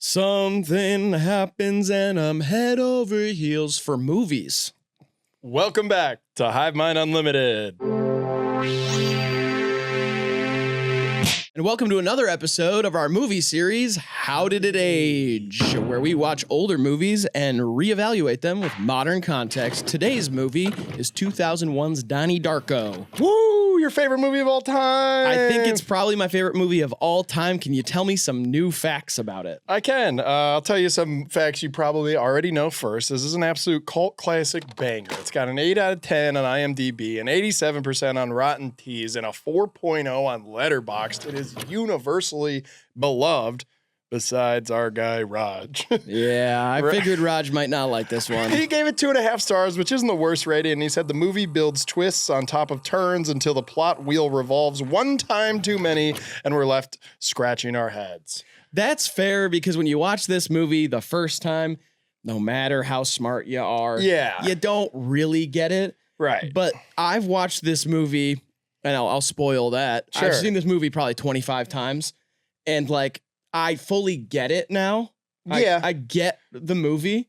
Something happens and I'm head over heels for movies. Welcome back to HIVEMIND Unlimited. And welcome to another episode of our movie series, How Did It Age? Where we watch older movies and reevaluate them with modern context. Today's movie is 2001's Donnie Darko. Woo! Your favorite movie of all time. I think it's probably my favorite movie of all time. Can you tell me some new facts about it? I can. I'll tell you some facts you probably already know first. This is an absolute cult classic banger. It's got an 8 out of 10 on IMDb, an 87% on Rotten Teas, and a 4.0 on letterboxd. It is universally beloved, besides our guy Raj. Yeah, I figured Raj might not like this one. He gave it 2.5 stars, which isn't the worst rating, and he said the movie builds twists on top of turns until the plot wheel revolves one time too many, and we're left scratching our heads. That's fair, because when you watch this movie the first time, no matter how smart you are, you don't really get it. Right. But I've watched this movie, and I'll spoil that. Sure. I've seen this movie probably 25 times, and like I fully get it now. Yeah. I get the movie,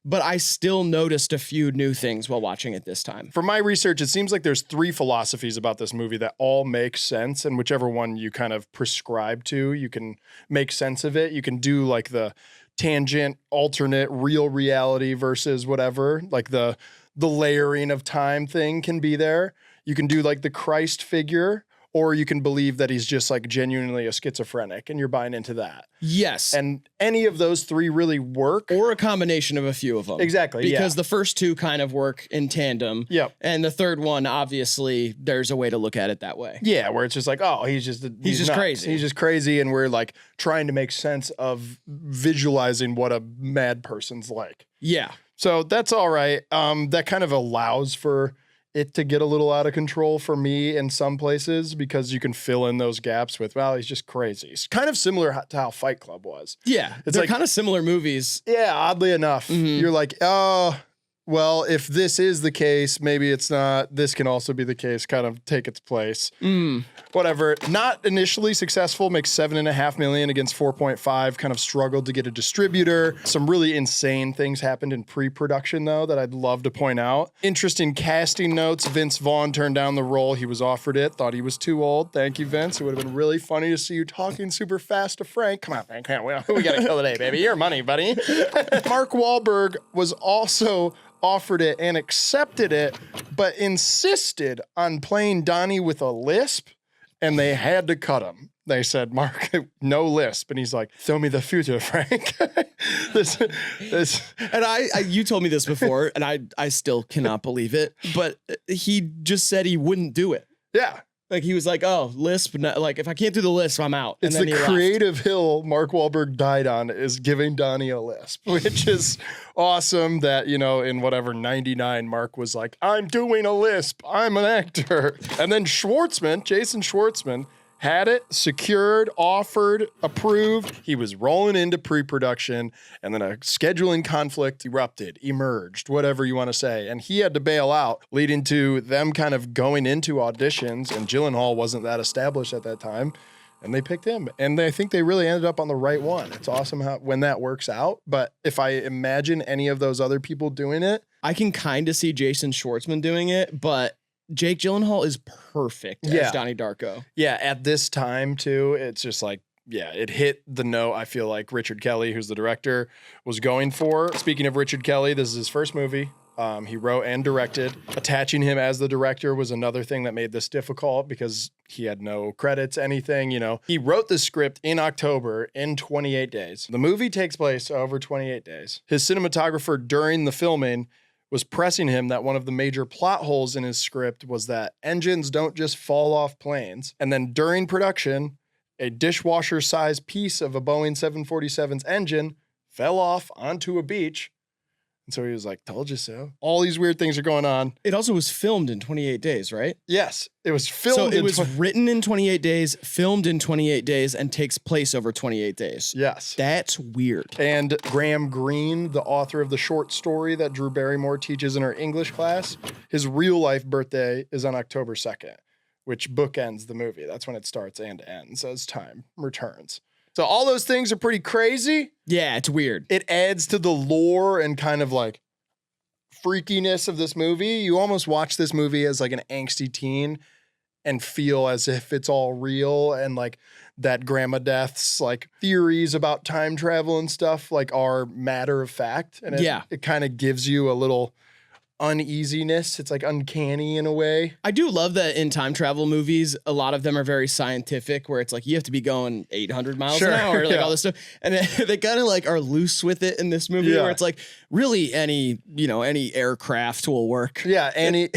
but I still noticed a few new things while watching it this time. From my research, it seems like there's 3 philosophies about this movie that all make sense, and whichever one you kind of prescribe to, you can make sense of it. You can do like the tangent, alternate, real reality versus whatever, like the layering of time thing can be there. You can do like the Christ figure, or you can believe that he's just like genuinely a schizophrenic and you're buying into that. Yes. And any of those 3 really work. Or a combination of a few of them. Exactly. Because the first 2 kind of work in tandem. Yep. And the third one, obviously, there's a way to look at it that way. Yeah, where it's just like, oh, he's just nuts. Crazy. He's just crazy, and we're like trying to make sense of visualizing what a mad person's like. Yeah. So that's all right. That kind of allows for it to get a little out of control for me in some places, because you can fill in those gaps with, well, he's just crazy. It's kind of similar to how Fight Club was. Yeah. They're like, kind of similar movies. Yeah, oddly enough. Mm-hmm. You're like, oh, well, if this is the case, maybe it's not. This can also be the case, kind of take its place. Whatever. Not initially successful, makes $7.5 million against 4.5, kind of struggled to get a distributor. Some really insane things happened in pre-production, though, that I'd love to point out. Interesting casting notes. Vince Vaughn turned down the role. He was offered it, thought he was too old. Thank you, Vince. It would have been really funny to see you talking super fast to Frank. Come on, Frank. We got to kill the day, baby. Your money, buddy. Mark Wahlberg was also offered it and accepted it, but insisted on playing Donnie with a lisp, and they had to cut him. They said, Mark, no lisp. And he's like, throw me the future, Frank. And you told me this before, and I still cannot believe it, but he just said he wouldn't do it. Yeah. Like, he was like, oh, lisp, like, if I can't do the lisp, I'm out. It's the creative hill Mark Wahlberg died on, is giving Donnie a lisp, which is awesome that, in whatever, 99, Mark was like, I'm doing a lisp. I'm an actor. And then Jason Schwartzman, had it, secured, offered, approved. He was rolling into pre-production, and then a scheduling conflict emerged, whatever you want to say. And he had to bail out, leading to them kind of going into auditions, and Gyllenhaal wasn't that established at that time, and they picked him. And I think they really ended up on the right one. It's awesome when that works out. But if I imagine any of those other people doing it, I can kind of see Jason Schwartzman doing it, but Jake Gyllenhaal is perfect as Donnie Darko. Yeah, at this time, too, it's just like, it hit the note I feel like Richard Kelly, who's the director, was going for. Speaking of Richard Kelly, this is his first movie. He wrote and directed. Attaching him as the director was another thing that made this difficult, because he had no credits, anything, He wrote the script in October in 28 days. The movie takes place over 28 days. His cinematographer during the filming was pressing him that one of the major plot holes in his script was that engines don't just fall off planes. And then during production, a dishwasher-sized piece of a Boeing 747's engine fell off onto a beach. And so he was like, told you so. All these weird things are going on. It also was filmed in 28 days, right? Yes, it was filmed. So it was written in 28 days, filmed in 28 days, and takes place over 28 days. Yes. That's weird. And Graham Greene, the author of the short story that Drew Barrymore teaches in her English class, his real life birthday is on October 2nd, which bookends the movie. That's when it starts and ends as time returns. So all those things are pretty crazy. Yeah, it's weird. It adds to the lore and kind of like freakiness of this movie. You almost watch this movie as like an angsty teen and feel as if it's all real, and like that grandma death's like theories about time travel and stuff like are matter of fact. And it kind of gives you a little uneasiness. It's like uncanny in a way. I do love that in time travel movies, a lot of them are very scientific, where it's like you have to be going 800 miles an hour, like all this stuff. And they kind of like are loose with it in this movie, where it's like really any aircraft will work. Yeah,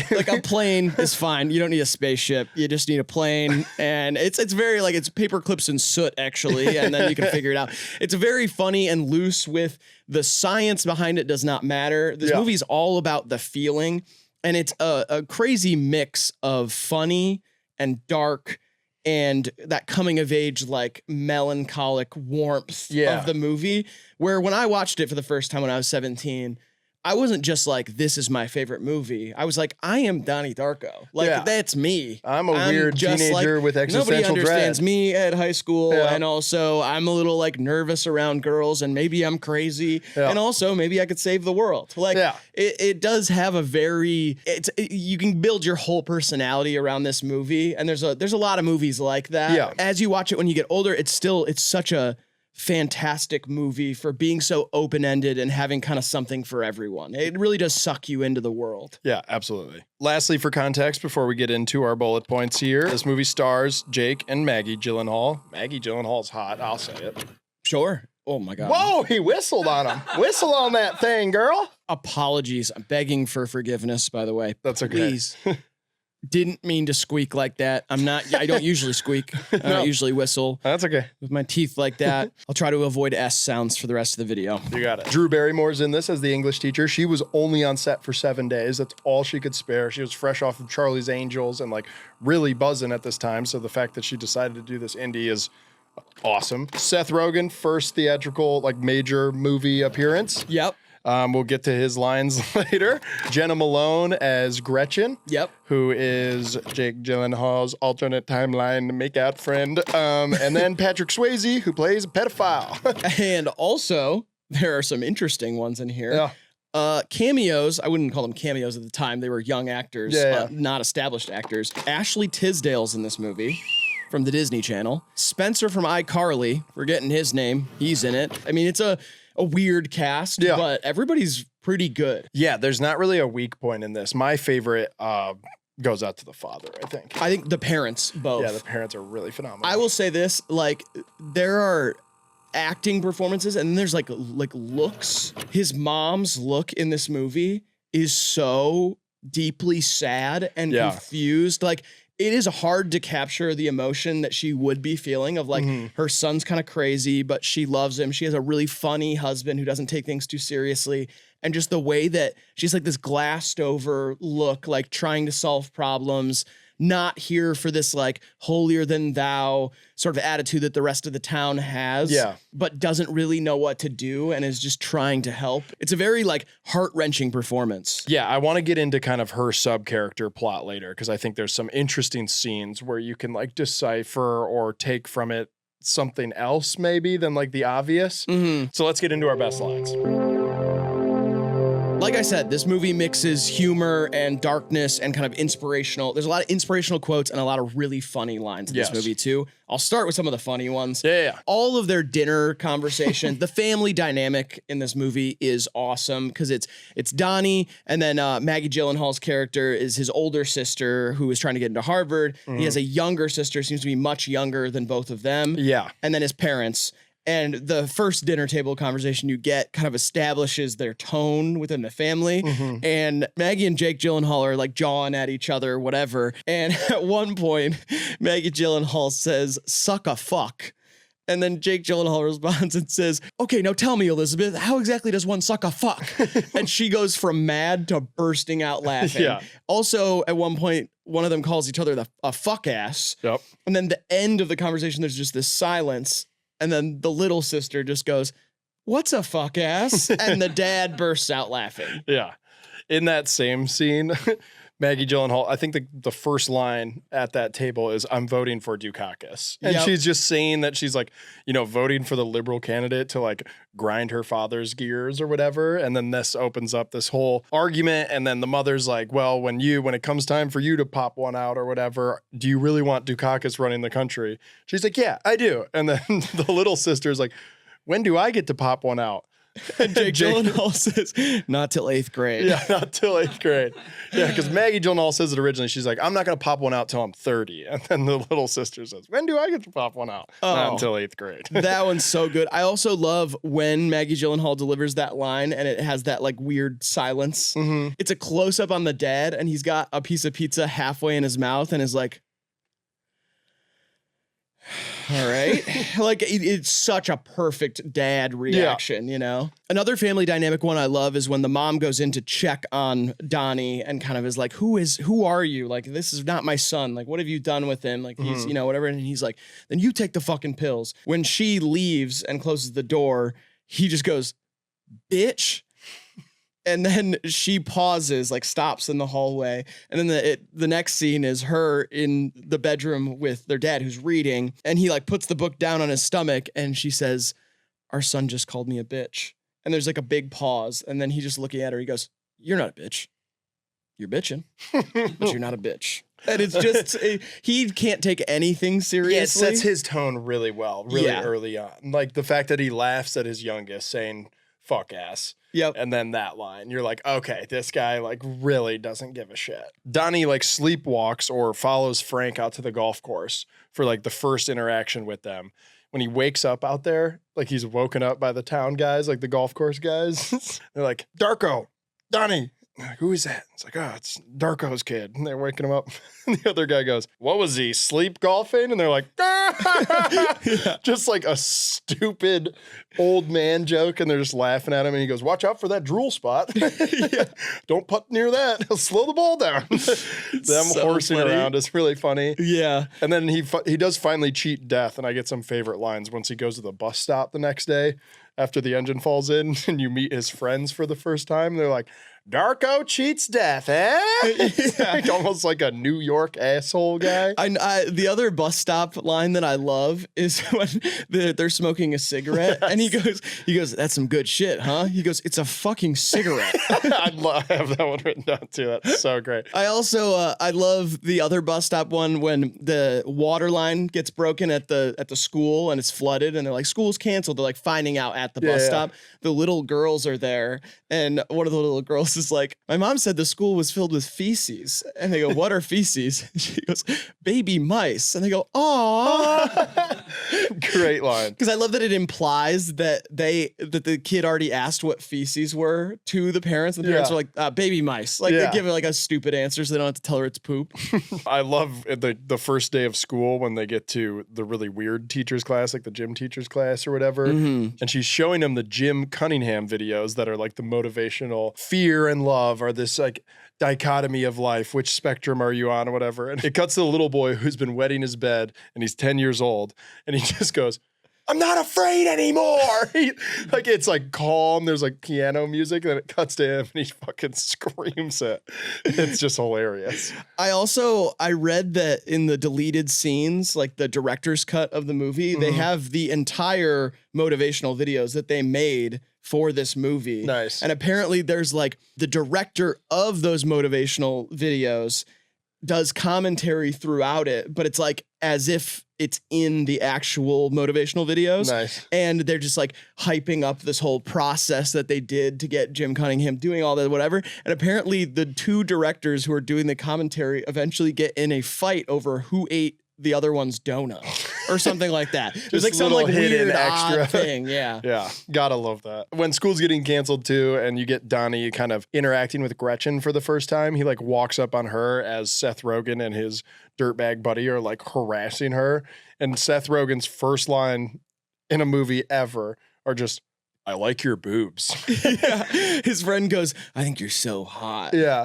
like a plane is fine. You don't need a spaceship. You just need a plane. And it's very like it's paper clips and soot actually, and then you can figure it out. It's very funny and loose with the science behind it does not matter. This movie's all about the feeling, and it's a crazy mix of funny and dark and that coming of age, like melancholic warmth of the movie, where when I watched it for the first time when I was 17, I wasn't just like, this is my favorite movie. I was like, I am Donnie Darko. Like, that's me. I'm a weird teenager with existential dread. Nobody understands me at high school. Yeah. And also, I'm a little like nervous around girls, and maybe I'm crazy. Yeah. And also, maybe I could save the world. Like, it does have a very, you can build your whole personality around this movie. And there's a lot of movies like that. Yeah. As you watch it when you get older, it's such a fantastic movie for being so open-ended and having kind of something for everyone. It really does suck you into the world. Yeah, absolutely. Lastly, for context, before we get into our bullet points here, this movie stars Jake and Maggie Gyllenhaal. Maggie Gyllenhaal's hot, I'll say it. Sure. Oh my God. Whoa, he whistled on him. Whistle on that thing, girl. Apologies. I'm begging for forgiveness, by the way. That's okay. Please. Didn't mean to squeak like that. I don't usually squeak. I don't usually whistle. That's okay. With my teeth like that. I'll try to avoid S sounds for the rest of the video. You got it. Drew Barrymore's in this as the English teacher. She was only on set for 7 days. That's all she could spare. She was fresh off of Charlie's Angels and like really buzzing at this time. So the fact that she decided to do this indie is awesome. Seth Rogen, first theatrical like major movie appearance. Yep. We'll get to his lines later. Jenna Malone as Gretchen. Yep. Who is Jake Gyllenhaal's alternate timeline makeout friend. And then Patrick Swayze, who plays a pedophile. And also, there are some interesting ones in here. Yeah. Cameos, I wouldn't call them cameos at the time. They were young actors, not established actors. Ashley Tisdale's in this movie from the Disney Channel. Spencer from iCarly, forgetting his name, he's in it. I mean, it's a weird cast, but everybody's pretty good. Yeah, there's not really a weak point in this. My favorite goes out to the father, I think. I think the parents, both. Yeah, the parents are really phenomenal. I will say this, like, there are acting performances and then there's like looks. His mom's look in this movie is so deeply sad and confused. Like, it is hard to capture the emotion that she would be feeling of like her son's kind of crazy, but she loves him. She has a really funny husband who doesn't take things too seriously. And just the way that she's like this glassed over look, like trying to solve problems, not here for this like holier than thou sort of attitude that the rest of the town has, but doesn't really know what to do and is just trying to help. It's a very like heart-wrenching performance. Yeah, I want to get into kind of her sub-character plot later because I think there's some interesting scenes where you can like decipher or take from it something else maybe than like the obvious. So let's get into our best lines. Like I said, this movie mixes humor and darkness and kind of inspirational. There's a lot of inspirational quotes and a lot of really funny lines in this movie too. I'll start with some of the funny ones. All of their dinner conversation, the family dynamic in this movie is awesome because it's Donnie and then Maggie Gyllenhaal's character is his older sister who is trying to get into Harvard. He has a younger sister, seems to be much younger than both of them. And then his parents. And the first dinner table conversation you get kind of establishes their tone within the family. And Maggie and Jake Gyllenhaal are like jawing at each other, whatever. And at one point, Maggie Gyllenhaal says, "Suck a fuck." And then Jake Gyllenhaal responds and says, "Okay, now tell me, Elizabeth, how exactly does one suck a fuck?" And she goes from mad to bursting out laughing. Also, at one point, one of them calls each other a fuck ass. And then the end of the conversation, there's just this silence. And then the little sister just goes, "What's a fuck ass?" And the dad bursts out laughing. In that same scene, Maggie Gyllenhaal, I think the first line at that table is, "I'm voting for Dukakis." And she's just saying that she's like, voting for the liberal candidate to like grind her father's gears or whatever. And then this opens up this whole argument. And then the mother's like, well, when it comes time for you to pop one out or whatever, do you really want Dukakis running the country? She's like, yeah, I do. And then the little sister's like, when do I get to pop one out? And Jake Gyllenhaal says, not till 8th grade. Yeah, not till 8th grade. Yeah, because Maggie Gyllenhaal says it originally. She's like, I'm not going to pop one out till I'm 30. And then the little sister says, when do I get to pop one out? Not until 8th grade. That one's so good. I also love when Maggie Gyllenhaal delivers that line and it has that like weird silence. Mm-hmm. It's a close up on the dad and he's got a piece of pizza halfway in his mouth and is like, all right. Like it's such a perfect dad reaction, Another family dynamic one I love is when the mom goes in to check on Donnie and kind of is like, who are you? Like, this is not my son. Like, what have you done with him? Like, he's, whatever. And he's like, then you take the fucking pills. When she leaves and closes the door, he just goes, bitch. And then she pauses, like stops in the hallway. And then the next scene is her in the bedroom with their dad who's reading. And he like puts the book down on his stomach and she says, our son just called me a bitch. And there's like a big pause. And then he just looking at her, he goes, you're not a bitch. You're bitching, but you're not a bitch. And it's just, he can't take anything seriously. Yeah, it sets his tone really well, early on. Like the fact that he laughs at his youngest saying, fuck ass. Yep. And then that line, you're like, okay, this guy like really doesn't give a shit. Donnie like sleepwalks or follows Frank out to the golf course for like the first interaction with them. When he wakes up out there, like he's woken up by the town guys, like the golf course guys. They're like, Darko, Donnie. Like, who is that? It's like, oh, it's Darko's kid. And they're waking him up. And the other guy goes, what was he, sleep golfing? And they're like, just like a stupid old man joke. And they're just laughing at him. And he goes, watch out for that drool spot. Don't putt near that. He'll slow the ball down. Them so horsing funny. Around is really funny. Yeah. And then he does finally cheat death. And I get some favorite lines once he goes to the bus stop the next day after the engine falls in and you meet his friends for the first time. They're like, Darko cheats death, eh? Yeah. Like almost like a New York asshole guy. The other bus stop line that I love is when they're smoking a cigarette, and he goes, "That's some good shit, huh?" He goes, "It's a fucking cigarette." I have that one written down too. That's so great. I also I love the other bus stop one when the water line gets broken at the school and it's flooded, and they're like, "School's canceled." They're like finding out at the bus stop. The little girls are there, and one of the little girls is like, my mom said the school was filled with feces. And they go, what are feces? And she goes, baby mice. And they go, aw. Great line. Because I love that it implies that the kid already asked what feces were to the parents. And the parents are like, baby mice. Like they give it like a stupid answer so they don't have to tell her it's poop. I love the first day of school when they get to the really weird teacher's class, like the gym teacher's class or whatever. Mm-hmm. And she's showing them the Jim Cunningham videos that are like the motivational fear and love are this like dichotomy of life. Which spectrum are you on or whatever? And it cuts to the little boy who's been wetting his bed and he's 10 years old. And he just goes, I'm not afraid anymore. Like it's like calm. There's like piano music. And then it cuts to him and he fucking screams it. It's just hilarious. I read that in the deleted scenes, like the director's cut of the movie, they have the entire motivational videos that they made for this movie. Nice. And apparently there's like the director of those motivational videos does commentary throughout it, but it's like as if it's in the actual motivational videos. Nice. And they're just like hyping up this whole process that they did to get Jim Cunningham doing all that, whatever. And apparently the two directors who are doing the commentary eventually get in a fight over who ate the other one's donut or something like that. There's like some like weird extra thing. Yeah. Yeah. Gotta love that. When school's getting canceled too, and you get Donnie kind of interacting with Gretchen for the first time, he like walks up on her as Seth Rogen and his dirtbag buddy are like harassing her. And Seth Rogen's first line in a movie ever are just, I like your boobs. Yeah. His friend goes, I think you're so hot. Yeah.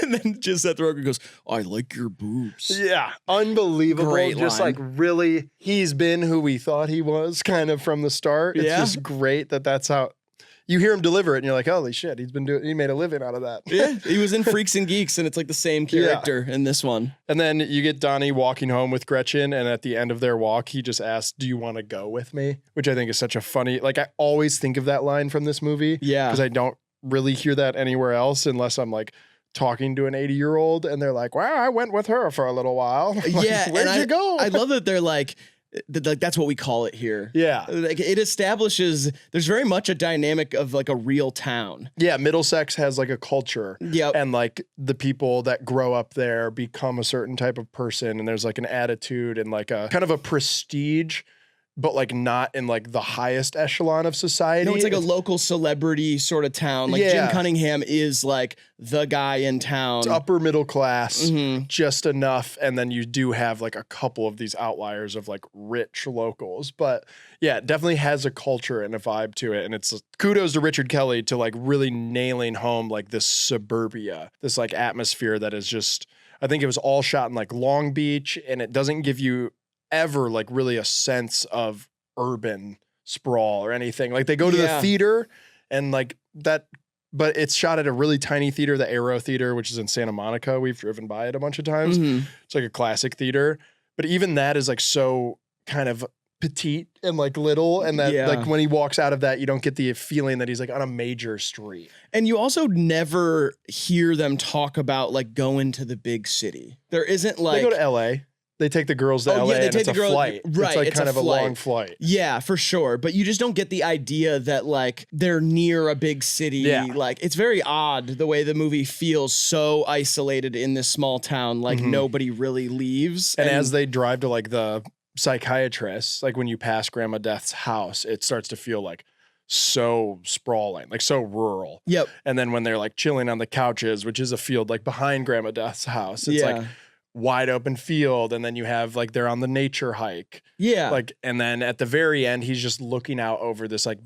And then just Seth Rogen goes, I like your boobs. Yeah. Unbelievable. Great just line. like really, he's been who we thought he was kind of from the start. It's just great that's how, you hear him deliver it and you're like, holy shit, he made a living out of that. Yeah, he was in Freaks and Geeks, and it's like the same character in this one. And then you get Donnie walking home with Gretchen, and at the end of their walk, he just asks, do you want to go with me? Which I think is such a funny, like I always think of that line from this movie. Yeah. Because I don't really hear that anywhere else unless I'm like talking to an 80-year-old and they're like, well, I went with her for a little while. Like, Yeah. where'd you go? I love that they're like that's what we call it here. Yeah. Like it establishes there's very much a dynamic of like a real town. Yeah, Middlesex has like a culture. Yep. And like the people that grow up there become a certain type of person, and there's like an attitude and like a kind of a prestige, but like not in like the highest echelon of society. No, it's like a local celebrity sort of town. Like Jim Cunningham is like the guy in town. It's upper middle class, just enough. And then you do have like a couple of these outliers of like rich locals. But yeah, it definitely has a culture and a vibe to it. And it's kudos to Richard Kelly to like really nailing home like this suburbia, this like atmosphere that is just, I think it was all shot in like Long Beach, and it doesn't give you ever like really a sense of urban sprawl or anything. Like they go to the theater and like that, but it's shot at a really tiny theater, the Aero Theater, which is in Santa Monica. We've driven by it a bunch of times. It's like a classic theater, but even that is like so kind of petite and like little, and that like when he walks out of that, you don't get the feeling that he's like on a major street. And you also never hear them talk about like going to the big city. There isn't like they go to LA. They take the girls to LA, and it's a flight. Right, it's like it's kind of a flight. long flight. Yeah, for sure. But you just don't get the idea that like they're near a big city. Yeah. Like it's very odd the way the movie feels so isolated in this small town. Like nobody really leaves. And as they drive to like the psychiatrist, like when you pass Grandma Death's house, it starts to feel like so sprawling, like so rural. Yep. And then when they're like chilling on the couches, which is a field like behind Grandma Death's house, it's like wide open field, and then you have like they're on the nature hike. Yeah. Like, and then at the very end, he's just looking out over this like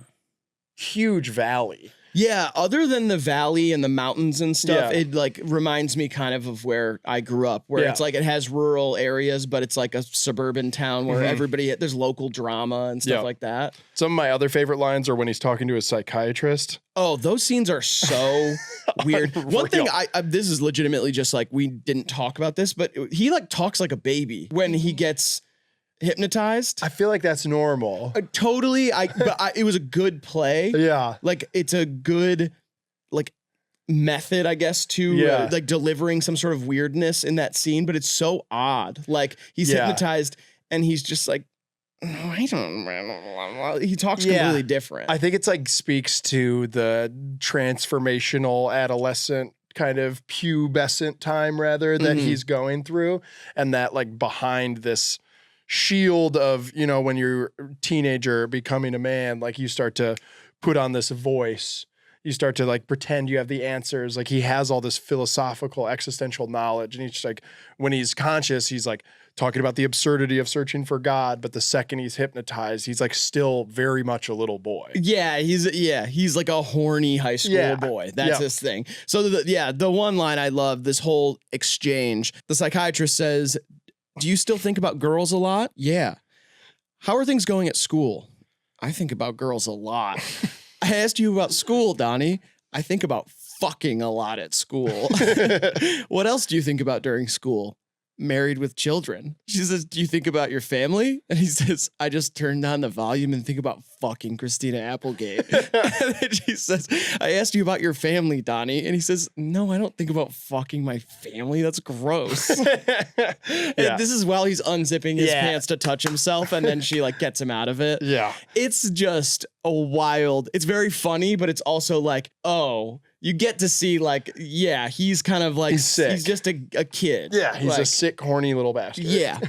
huge valley. Yeah, other than the valley and the mountains and stuff, it like reminds me kind of where I grew up, where it's like it has rural areas, but it's like a suburban town where everybody, there's local drama and stuff like that. Some of my other favorite lines are when he's talking to his psychiatrist. Oh, those scenes are so weird. One thing this is legitimately just like, we didn't talk about this, but he like talks like a baby when he gets hypnotized. I feel like that's normal. Totally. It was a good play. Yeah. Like it's a good like method, I guess, to like delivering some sort of weirdness in that scene, but it's so odd. Like he's hypnotized and he's just like, I don't. He talks completely different. I think it's like speaks to the transformational adolescent kind of pubescent time rather that he's going through, and that like behind this shield of, you know, when you're a teenager becoming a man, like you start to put on this voice, you start to like pretend you have the answers. Like he has all this philosophical existential knowledge, and he's just like, when he's conscious, he's like talking about the absurdity of searching for God, but the second he's hypnotized, he's like still very much a little boy. Yeah, he's like a horny high school boy. That's his thing. So the one line I love, this whole exchange, the psychiatrist says, "Do you still think about girls a lot?" "Yeah." "How are things going at school?" "I think about girls a lot." "I asked you about school, Donnie." "I think about fucking a lot at school." "What else do you think about during school?" "Married with children." She says, "Do you think about your family?" And he says, "I just turned on the volume and think about fucking Christina Applegate." And then she says, "I asked you about your family, Donnie." And he says, "No, I don't think about fucking my family. That's gross." And this is while he's unzipping his pants to touch himself, and then she like gets him out of it. Yeah. It's just a wild, it's very funny, but it's also like, oh, you get to see like, yeah, he's kind of like, he's just a kid. Yeah, he's like, a sick, horny little bastard. Yeah.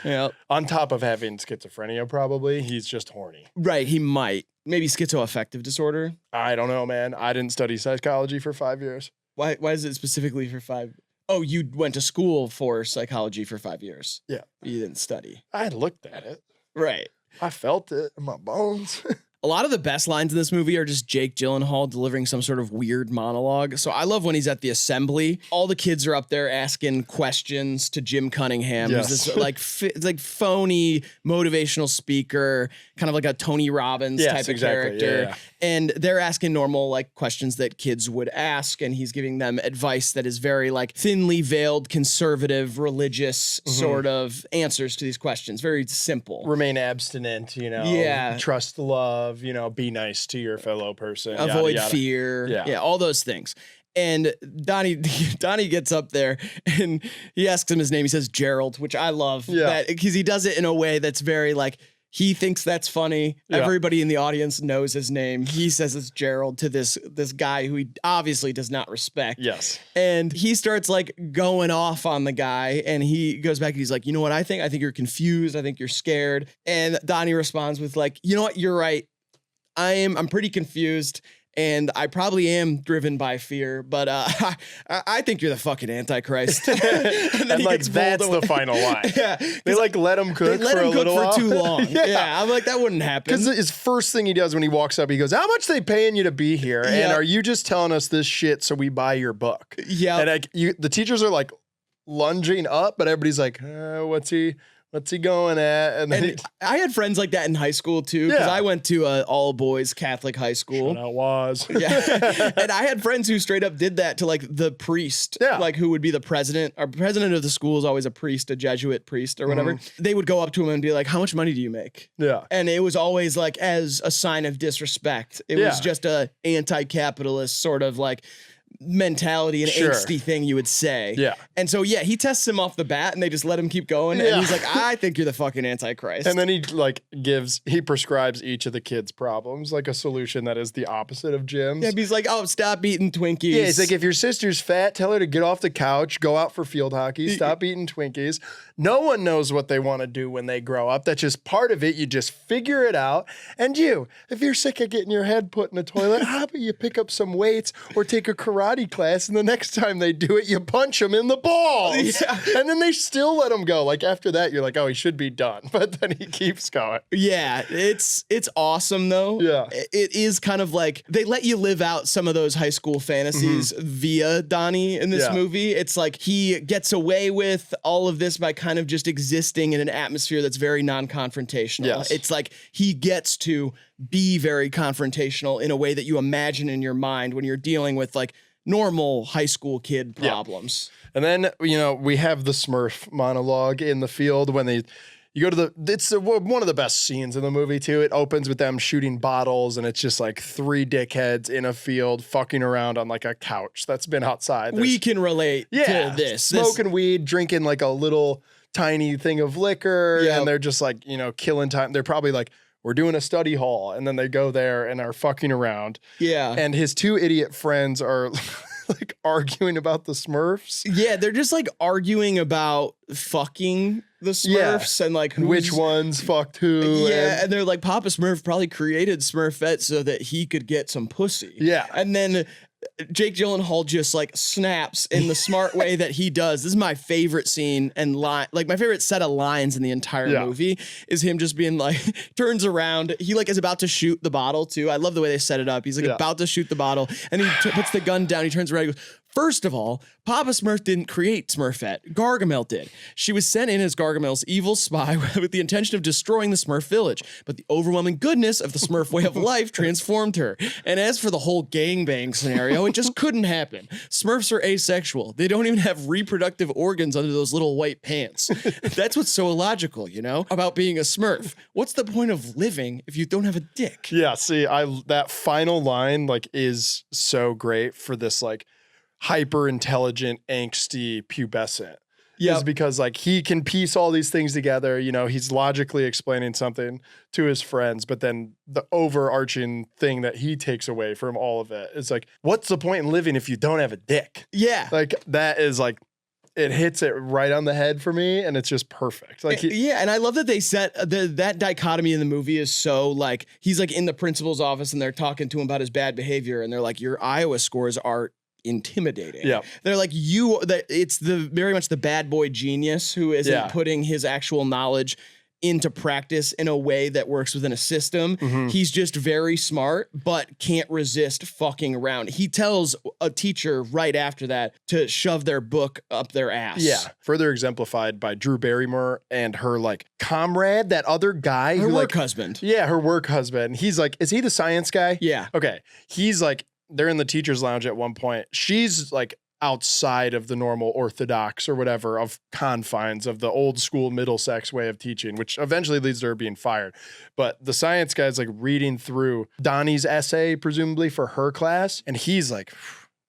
Yeah. On top of having schizophrenia, probably, he's just horny. Right, he might. Maybe schizoaffective disorder. I don't know, man. I didn't study psychology for 5 years. Why is it specifically for 5? Oh, you went to school for psychology for 5 years. Yeah. You didn't study. I looked at it. Right. I felt it in my bones. A lot of the best lines in this movie are just Jake Gyllenhaal delivering some sort of weird monologue. So I love when he's at the assembly. All the kids are up there asking questions to Jim Cunningham. Yes. Who's this like phony motivational speaker, kind of like a Tony Robbins type of character. Yeah. And they're asking normal like questions that kids would ask, and he's giving them advice that is very like thinly veiled, conservative, religious sort of answers to these questions. Very simple. Remain abstinent, you know. Yeah. Trust love, you know, be nice to your fellow person. Avoid yada, yada. fear. Yeah. All those things. And Donnie gets up there and he asks him his name. He says Gerald, which I love that because he does it in a way that's very like, he thinks that's funny. Yeah. Everybody in the audience knows his name. He says it's Gerald to this guy who he obviously does not respect. Yes. And he starts like going off on the guy, and he goes back and he's like, you know what I think? I think you're confused. I think you're scared. And Donnie responds with like, you know what? You're right. I'm pretty confused. And I probably am driven by fear, but I think you're the fucking Antichrist. and like that's the final line. Yeah, they like let him cook for a little while. Too long. Yeah, I'm like that wouldn't happen. Because his first thing he does when he walks up, he goes, "How much they paying you to be here? And are you just telling us this shit so we buy your book?" Yeah, and like the teachers are like lunging up, but everybody's like, "What's he going at?" And I had friends like that in high school too, because I went to an all boys Catholic high school. Shout out was. Yeah, and I had friends who straight up did that to like the priest, like who would be the president. Our president of the school is always a priest, a Jesuit priest or whatever. They would go up to him and be like, "How much money do you make?" Yeah, and it was always like as a sign of disrespect. It was just a anti-capitalist sort of like mentality and angsty thing you would say. Yeah. And so he tests him off the bat and they just let him keep going. And he's like, I think you're the fucking Antichrist. And then he prescribes each of the kids' problems like a solution that is the opposite of Jim's. Yeah, he's like, oh, stop eating Twinkies. Yeah, he's like, if your sister's fat, tell her to get off the couch, go out for field hockey, stop eating Twinkies. No one knows what they want to do when they grow up. That's just part of it. You just figure it out. And if you're sick of getting your head put in a toilet, how about you pick up some weights or take a karate class, and the next time they do it, you punch them in the balls. Yeah. And then they still let him go. Like after that, you're like, oh, he should be done. But then he keeps going. Yeah, it's awesome though. Yeah. It is kind of like they let you live out some of those high school fantasies via Donnie in this movie. It's like he gets away with all of this by kind of just existing in an atmosphere that's very non-confrontational. Yes. It's like he gets to be very confrontational in a way that you imagine in your mind when you're dealing with like normal high school kid problems. And then, we have the Smurf monologue in the field when you go to it's one of the best scenes in the movie too. It opens with them shooting bottles and it's just like three dickheads in a field fucking around on like a couch that's been outside. We can relate to this. Smoking weed, drinking like a little tiny thing of liquor, and they're just like, killing time. They're probably like, we're doing a study hall, and then they go there and are fucking around. Yeah. And his two idiot friends are like arguing about the Smurfs. Yeah, they're just like arguing about fucking the Smurfs and like which ones fucked who. Yeah, and they're like, Papa Smurf probably created Smurfette so that he could get some pussy. Yeah. And then Jake Gyllenhaal just like snaps in the smart way that he does. This is my favorite scene and line, like my favorite set of lines in the entire movie is him just being like, turns around. He like is about to shoot the bottle too. I love the way they set it up. He's like about to shoot the bottle and he puts the gun down. He turns around and goes, first of all, Papa Smurf didn't create Smurfette. Gargamel did. She was sent in as Gargamel's evil spy with the intention of destroying the Smurf village. But the overwhelming goodness of the Smurf way of life transformed her. And as for the whole gangbang scenario, it just couldn't happen. Smurfs are asexual. They don't even have reproductive organs under those little white pants. That's what's so illogical, about being a Smurf. What's the point of living if you don't have a dick? Yeah, see, that final line like is so great for this like hyper intelligent, angsty pubescent. Yeah, is because like he can piece all these things together. He's logically explaining something to his friends, but then the overarching thing that he takes away from all of it is like, what's the point in living if you don't have a dick? Yeah, like that is like, it hits it right on the head for me, and it's just perfect. Like, and I love that they set that dichotomy in the movie is so like he's like in the principal's office and they're talking to him about his bad behavior, and they're like, your Iowa scores are intimidating. Yeah, they're like it's very much the bad boy genius who isn't putting his actual knowledge into practice in a way that works within a system. He's just very smart, but can't resist fucking around. He tells a teacher right after that to shove their book up their ass. Yeah. Further exemplified by Drew Barrymore and her like comrade, that other guy. Her who work like, husband. Yeah, her work husband. He's like, is he the science guy? Yeah. Okay. He's like, they're in the teacher's lounge at one point. She's like outside of the normal orthodox or whatever of confines of the old school Middlesex way of teaching, which eventually leads to her being fired. But the science guy's like reading through Donnie's essay, presumably for her class. And he's like,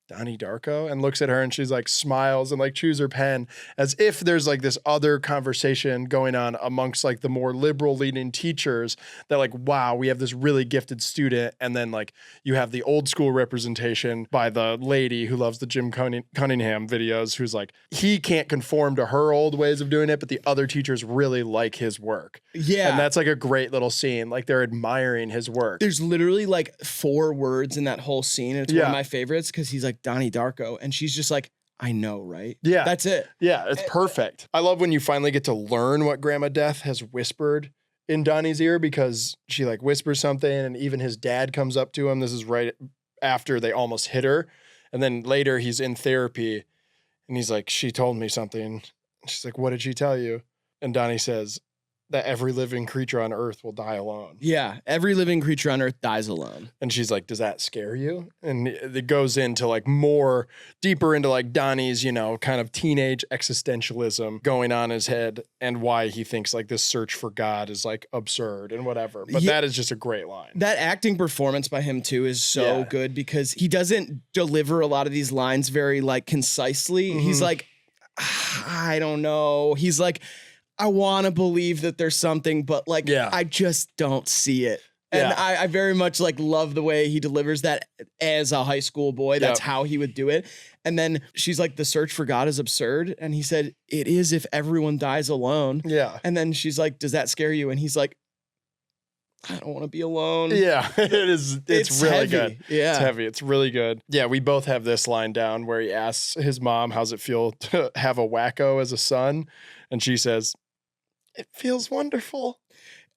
Donnie Darko, and looks at her and she's like smiles and like chews her pen as if there's like this other conversation going on amongst like the more liberal leaning teachers that like, wow, we have this really gifted student. And then like you have the old school representation by the lady who loves the Jim Cunningham videos, who's like, he can't conform to her old ways of doing it, but the other teachers really like his work. Yeah. And that's like a great little scene. Like they're admiring his work. There's literally like 4 words in that whole scene. And it's one of my favorites because he's like, Donnie Darko. And she's just like, I know, right? Yeah. That's it. Yeah, it's perfect. I love when you finally get to learn what Grandma Death has whispered in Donnie's ear, because she like whispers something and even his dad comes up to him. This is right after they almost hit her. And then later he's in therapy and he's like, she told me something. She's like, what did she tell you? And Donnie says that every living creature on earth will die alone. Yeah. Every living creature on earth dies alone. And she's like, does that scare you? And it goes into like more deeper into like Donnie's, you know, kind of teenage existentialism going on in his head and why he thinks like this search for God is like absurd and whatever. But that is just a great line. That acting performance by him too is so good because he doesn't deliver a lot of these lines very like concisely. He's like, I don't know. He's like, I want to believe that there's something, but like, I just don't see it. And I very much like love the way he delivers that as a high school boy. That's how he would do it. And then she's like, the search for God is absurd. And he said, it is if everyone dies alone. Yeah. And then she's like, does that scare you? And he's like, I don't want to be alone. Yeah, it is. It's really heavy. good. Yeah. It's heavy. It's really good. Yeah, we both have this line down where he asks his mom, how's it feel to have a wacko as a son? And she says, it feels wonderful.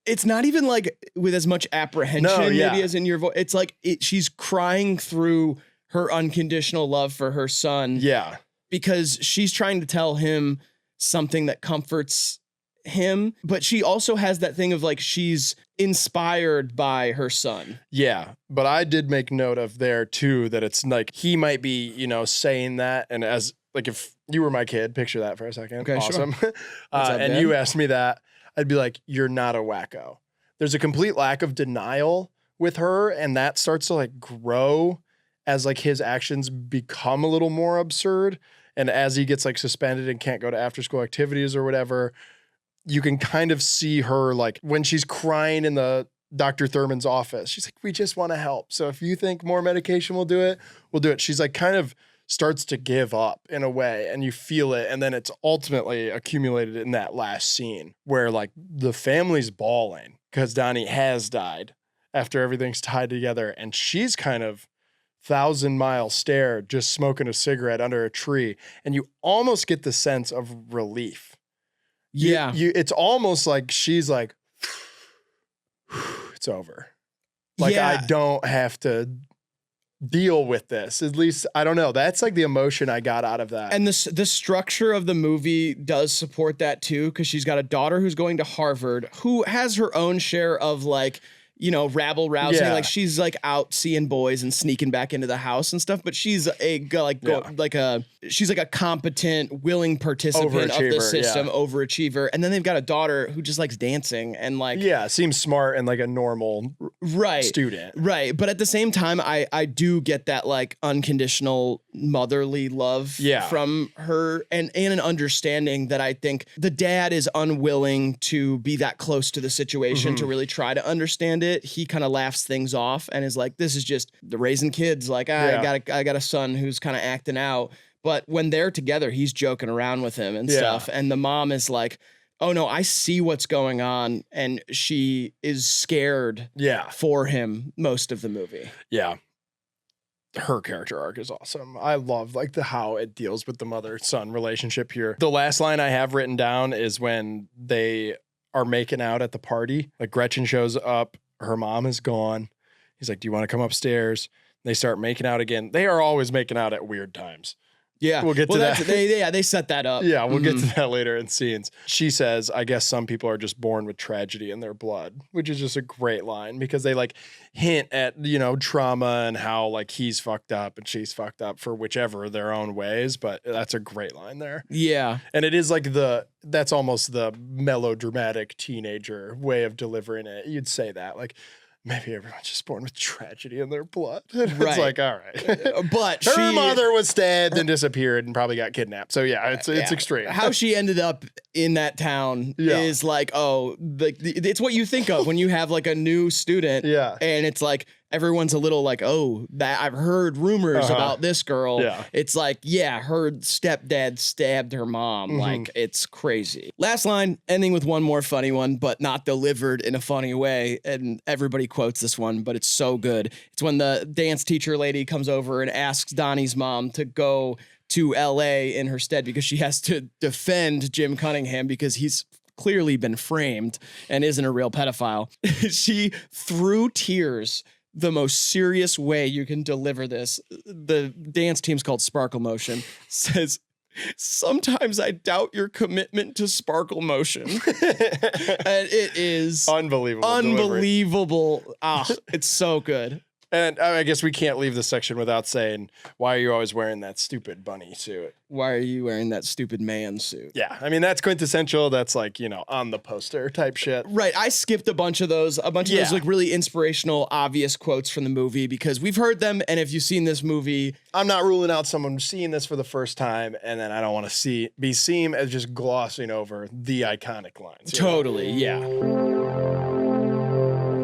It's not even like with as much apprehension maybe as in your voice. It's like she's crying through her unconditional love for her son. Yeah. Because she's trying to tell him something that comforts him, but she also has that thing of like she's inspired by her son. Yeah, but I did make note of there too that it's like he might be, you know, saying that, and as like if you were my kid, picture that for a second. Okay, awesome. Sure. And you asked me that, I'd be like, you're not a wacko. There's a complete lack of denial with her, and that starts to like grow as like his actions become a little more absurd, and as he gets like suspended and can't go to after school activities or whatever. You can kind of see her like when she's crying in the Dr. Thurman's office. She's like, we just want to help. So if you think more medication will do it, we'll do it. She's like kind of starts to give up in a way, and you feel it. And then it's ultimately accumulated in that last scene where like the family's bawling because Donnie has died after everything's tied together. And she's kind of 1,000-mile stare, just smoking a cigarette under a tree. And you almost get the sense of relief. Yeah. It's almost like she's like, it's over. Like, I don't have to deal with this. At least, I don't know. That's like the emotion I got out of that. And the structure of the movie does support that too, because she's got a daughter who's going to Harvard who has her own share of like, you know, rabble rousing. Yeah. Like she's like out seeing boys and sneaking back into the house and stuff. But she's she's like a competent, willing participant of the system, overachiever. And then they've got a daughter who just likes dancing and like seems smart and like a normal student. Right. But at the same time, I do get that like unconditional motherly love from her and an understanding that I think the dad is unwilling to be that close to the situation to really try to understand it. He kind of laughs things off and is like, this is just the raising kids. Like, I got a son who's kind of acting out. But when they're together, he's joking around with him and stuff. And the mom is like, oh no, I see what's going on. And she is scared for him most of the movie. Yeah. Her character arc is awesome. I love like how it deals with the mother-son relationship here. The last line I have written down is when they are making out at the party. Like Gretchen shows up, her mom is gone. He's like, do you want to come upstairs? They start making out again. They are always making out at weird times. Yeah. We'll get to that. They set that up. Yeah, we'll get to that later in scenes. She says, I guess some people are just born with tragedy in their blood, which is just a great line because they like hint at, you know, trauma and how like he's fucked up and she's fucked up for whichever their own ways. But that's a great line there. Yeah. And it is like that's almost the melodramatic teenager way of delivering it. You'd say that like, maybe everyone's just born with tragedy in their blood. It's like, all right. But her mother was stabbed and disappeared and probably got kidnapped. So yeah, it's extreme. How she ended up in that town is like, it's what you think of when you have like a new student. Yeah. And it's like, everyone's a little like, oh, that I've heard rumors about this girl. Yeah. It's like, yeah, her stepdad stabbed her mom. Like, it's crazy. Last line, ending with one more funny one, but not delivered in a funny way. And everybody quotes this one, but it's so good. It's when the dance teacher lady comes over and asks Donnie's mom to go to LA in her stead because she has to defend Jim Cunningham because he's clearly been framed and isn't a real pedophile. She, through tears, the most serious way you can deliver this, the dance team's called Sparkle Motion, says, sometimes I doubt your commitment to Sparkle Motion. And it is unbelievable. Unbelievable. It's so good. And I guess we can't leave this section without saying, why are you always wearing that stupid bunny suit? Why are you wearing that stupid man suit? Yeah, I mean, that's quintessential. That's like, you know, on the poster type shit. Right. I skipped a bunch of those like really inspirational, obvious quotes from the movie because we've heard them. And if you've seen this movie, I'm not ruling out someone seeing this for the first time. And then I don't want to be seen as just glossing over the iconic lines. Totally. Yeah.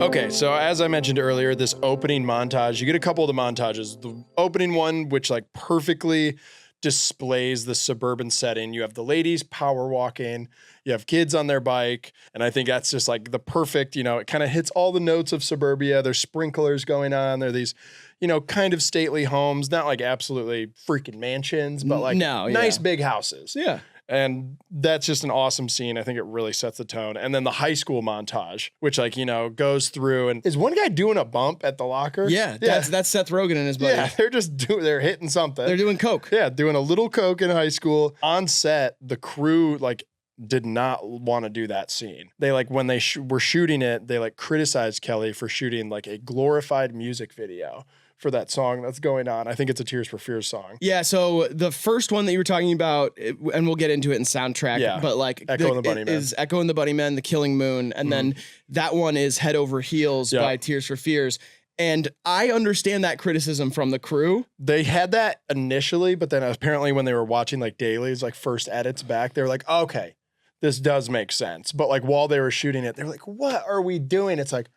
Okay, so as I mentioned earlier, this opening montage, you get a couple of the montages. The opening one, which like perfectly displays the suburban setting. You have the ladies power walking, you have kids on their bike, and I think that's just like the perfect, you know, it kind of hits all the notes of suburbia. There's sprinklers going on. There are these, you know, kind of stately homes, not like absolutely freaking mansions, but like nice big houses. Yeah. And that's just an awesome scene. I think it really sets the tone. And then the high school montage, which like, you know, goes through and is one guy doing a bump at the locker? Yeah. That's Seth Rogen and his buddy. Yeah, they're hitting something. They're doing coke. Yeah, doing a little coke in high school. On set, the crew like did not want to do that scene. They like when they were shooting it, they like criticized Kelly for shooting like a glorified music video for that song that's going on. I think it's a Tears for Fears song. Yeah, so the first one that you were talking about, and we'll get into it in soundtrack, but like Echo and the Bunnymen is Echo and the Bunnymen, The Killing Moon, and then that one is Head Over Heels by Tears for Fears. And I understand that criticism from the crew. They had that initially, but then apparently when they were watching like dailies, like first edits back, they were like, okay, this does make sense. But like while they were shooting it, they were like, what are we doing? It's like,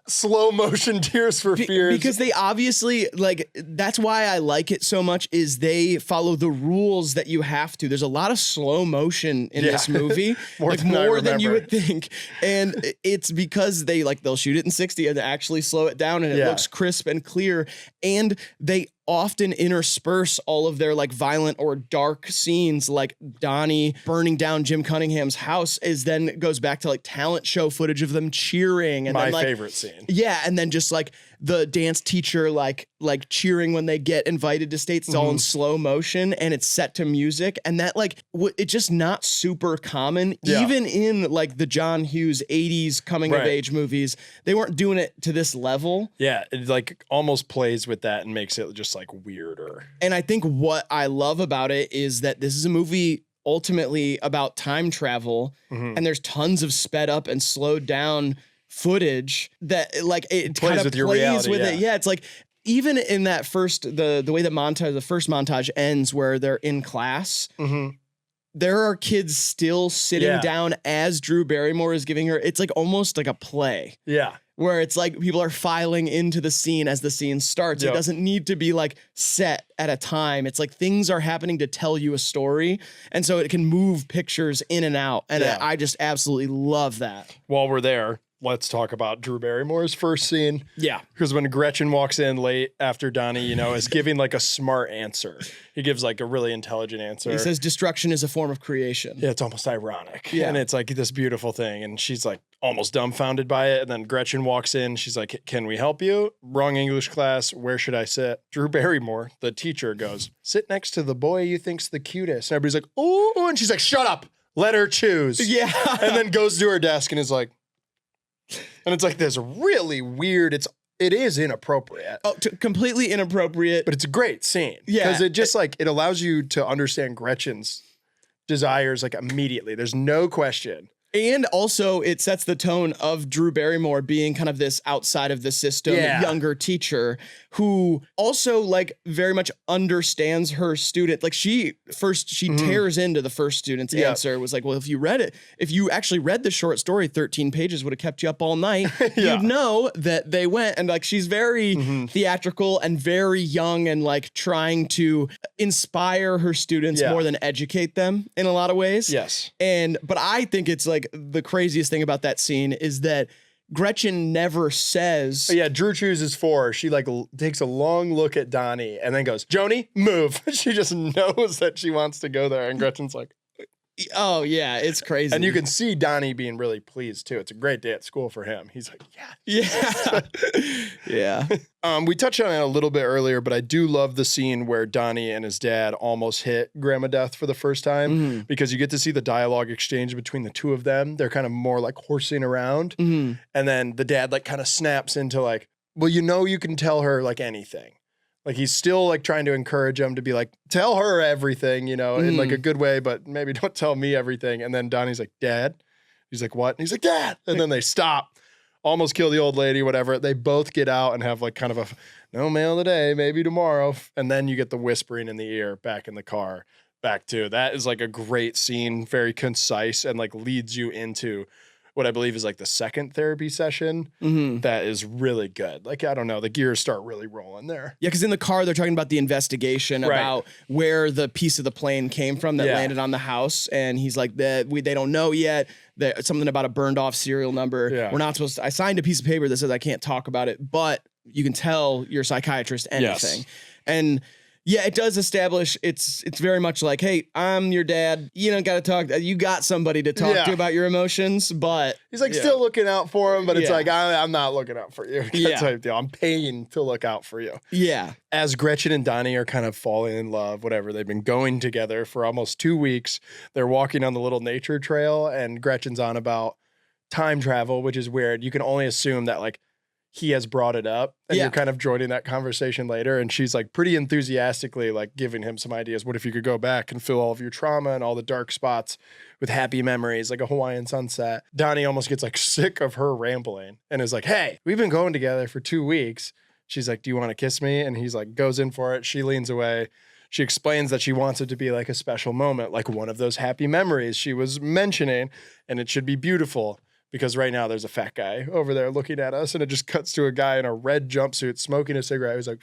slow motion Tears for Fears. Because they obviously, like, that's why I like it so much is they follow the rules that you have to. There's a lot of slow motion in this movie. more than you would think. And it's because they'll shoot it in 60 and actually slow it down and it looks crisp and clear. And they often intersperse all of their like violent or dark scenes, like Donnie burning down Jim Cunningham's house then goes back to like talent show footage of them cheering. And my then, like, favorite scene. Yeah. And then just like the dance teacher, like cheering when they get invited to states, it's all in slow motion and it's set to music. And that like, it's just not super common, even in like the John Hughes 80s coming of age movies. They weren't doing it to this level. Yeah. It like almost plays with that and makes it just like weirder. And I think what I love about it is that this is a movie ultimately about time travel and there's tons of sped up and slowed down footage that like it kind of plays with it. Yeah, it's like even in that first the way that the first montage ends where they're in class, there are kids still sitting down as Drew Barrymore is giving her. It's like almost like a play. Yeah. Where it's like people are filing into the scene as the scene starts. It doesn't need to be like set at a time. It's like things are happening to tell you a story. And so it can move pictures in and out. And I just absolutely love that. While we're there, let's talk about Drew Barrymore's first scene. Yeah. Because when Gretchen walks in late after Donnie, is giving like a smart answer. He gives like a really intelligent answer. He says destruction is a form of creation. Yeah, it's almost ironic. Yeah. And it's like this beautiful thing. And she's like almost dumbfounded by it. And then Gretchen walks in. She's like, can we help you? Wrong English class. Where should I sit? Drew Barrymore, the teacher, goes, sit next to the boy you think's the cutest. And everybody's like, oh, and she's like, shut up. Let her choose. Yeah. And then goes to her desk and is like, and it's like this really weird, it is inappropriate. Oh, completely inappropriate. But it's a great scene. Yeah. Because it just like, it allows you to understand Gretchen's desires like immediately. There's no question. And also it sets the tone of Drew Barrymore being kind of this outside of the system, younger teacher who also like very much understands her student. Like she tears into the first student's answer, was like, well, if you actually read the short story, 13 pages would have kept you up all night. You'd know that they went, and like, she's very theatrical and very young and like trying to inspire her students more than educate them in a lot of ways. Yes. But I think it's like the craziest thing about that scene is that Gretchen never says. Yeah, Drew chooses 4. She like takes a long look at Donnie and then goes, Joni, move. She just knows that she wants to go there. And Gretchen's like, oh yeah, it's crazy. and you can see Donnie being really pleased too. It's a great day at school for him. He's like, yeah. Yeah. We touched on it a little bit earlier, but I do love the scene where Donnie and his dad almost hit Grandma Death for the first time because you get to see the dialogue exchange between the two of them. They're kind of more like horsing around. And then the dad like kind of snaps into like, well, you can tell her like anything. Like he's still like trying to encourage him to be like, tell her everything, in like a good way, but maybe don't tell me everything. And then Donnie's like, Dad? He's like, what? And he's like, Dad. And then they stop. Almost kill the old lady, whatever. They both get out and have like kind of a no mail today, maybe tomorrow. And then you get the whispering in the ear back in the car. Back to that is like a great scene, very concise, and like leads you into what I believe is like the second therapy session that is really good. Like, I don't know, the gears start really rolling there. Yeah, because in the car, they're talking about the investigation about where the piece of the plane came from that landed on the house. And he's like, they don't know yet. Something about a burned off serial number. Yeah. We're not supposed to, I signed a piece of paper that says I can't talk about it, but you can tell your psychiatrist anything. Yes. And yeah, it does establish it's very much like, hey, I'm your dad. You don't got to talk. You got somebody to talk to about your emotions, but he's like still looking out for him. But it's like, I'm not looking out for you. Type of deal. I'm paying to look out for you. Yeah. As Gretchen and Donnie are kind of falling in love, whatever, they've been going together for almost 2 weeks. They're walking on the little nature trail, and Gretchen's on about time travel, which is weird. You can only assume that like he has brought it up, and you're kind of joining that conversation later. And she's like pretty enthusiastically like giving him some ideas. What if you could go back and fill all of your trauma and all the dark spots with happy memories, like a Hawaiian sunset? Donnie almost gets like sick of her rambling and is like, hey, we've been going together for 2 weeks. She's like, do you want to kiss me? And he's like, goes in for it. She leans away. She explains that she wants it to be like a special moment, like one of those happy memories she was mentioning, and it should be beautiful. Because right now there's a fat guy over there looking at us, and it just cuts to a guy in a red jumpsuit smoking a cigarette. He's like,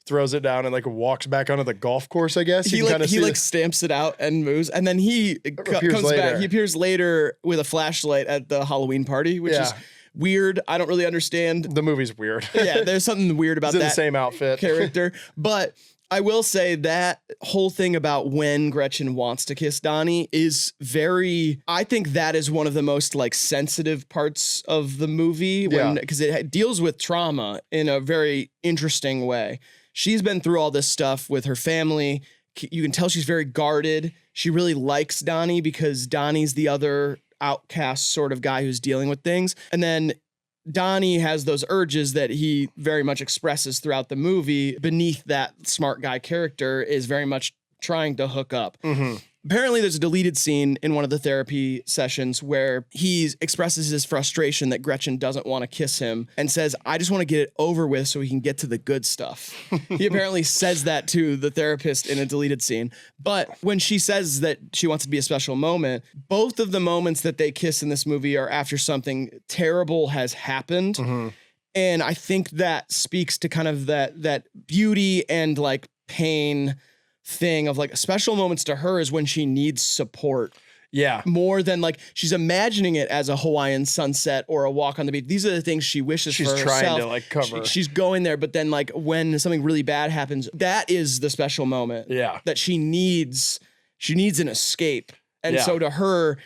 throws it down and like walks back onto the golf course, I guess. He like stamps it out and moves. And then he comes back. He appears later with a flashlight at the Halloween party, which is weird. I don't really understand. The movie's weird. Yeah, there's something weird about He's in that the same outfit character. But I will say that whole thing about when Gretchen wants to kiss Donnie is I think that is one of the most like sensitive parts of the movie because it deals with trauma in a very interesting way. She's been through all this stuff with her family. You can tell she's very guarded. She really likes Donnie because Donnie's the other outcast sort of guy who's dealing with things. And then Donnie has those urges that he very much expresses throughout the movie. Beneath that smart guy character is very much trying to hook up. Apparently there's a deleted scene in one of the therapy sessions where he expresses his frustration that Gretchen doesn't want to kiss him and says, I just want to get it over with so we can get to the good stuff. He apparently says that to the therapist in a deleted scene. But when she says that she wants it to be a special moment, both of the moments that they kiss in this movie are after something terrible has happened. And I think that speaks to kind of that beauty and like pain thing of like special moments to her is when she needs support Yeah. More than like she's imagining it as a Hawaiian sunset or a walk on the beach. These are the things she wishes for herself. She's trying to like cover. She's going there, but then like when something really bad happens, that is the special moment. Yeah. That she needs an escape. And so to her,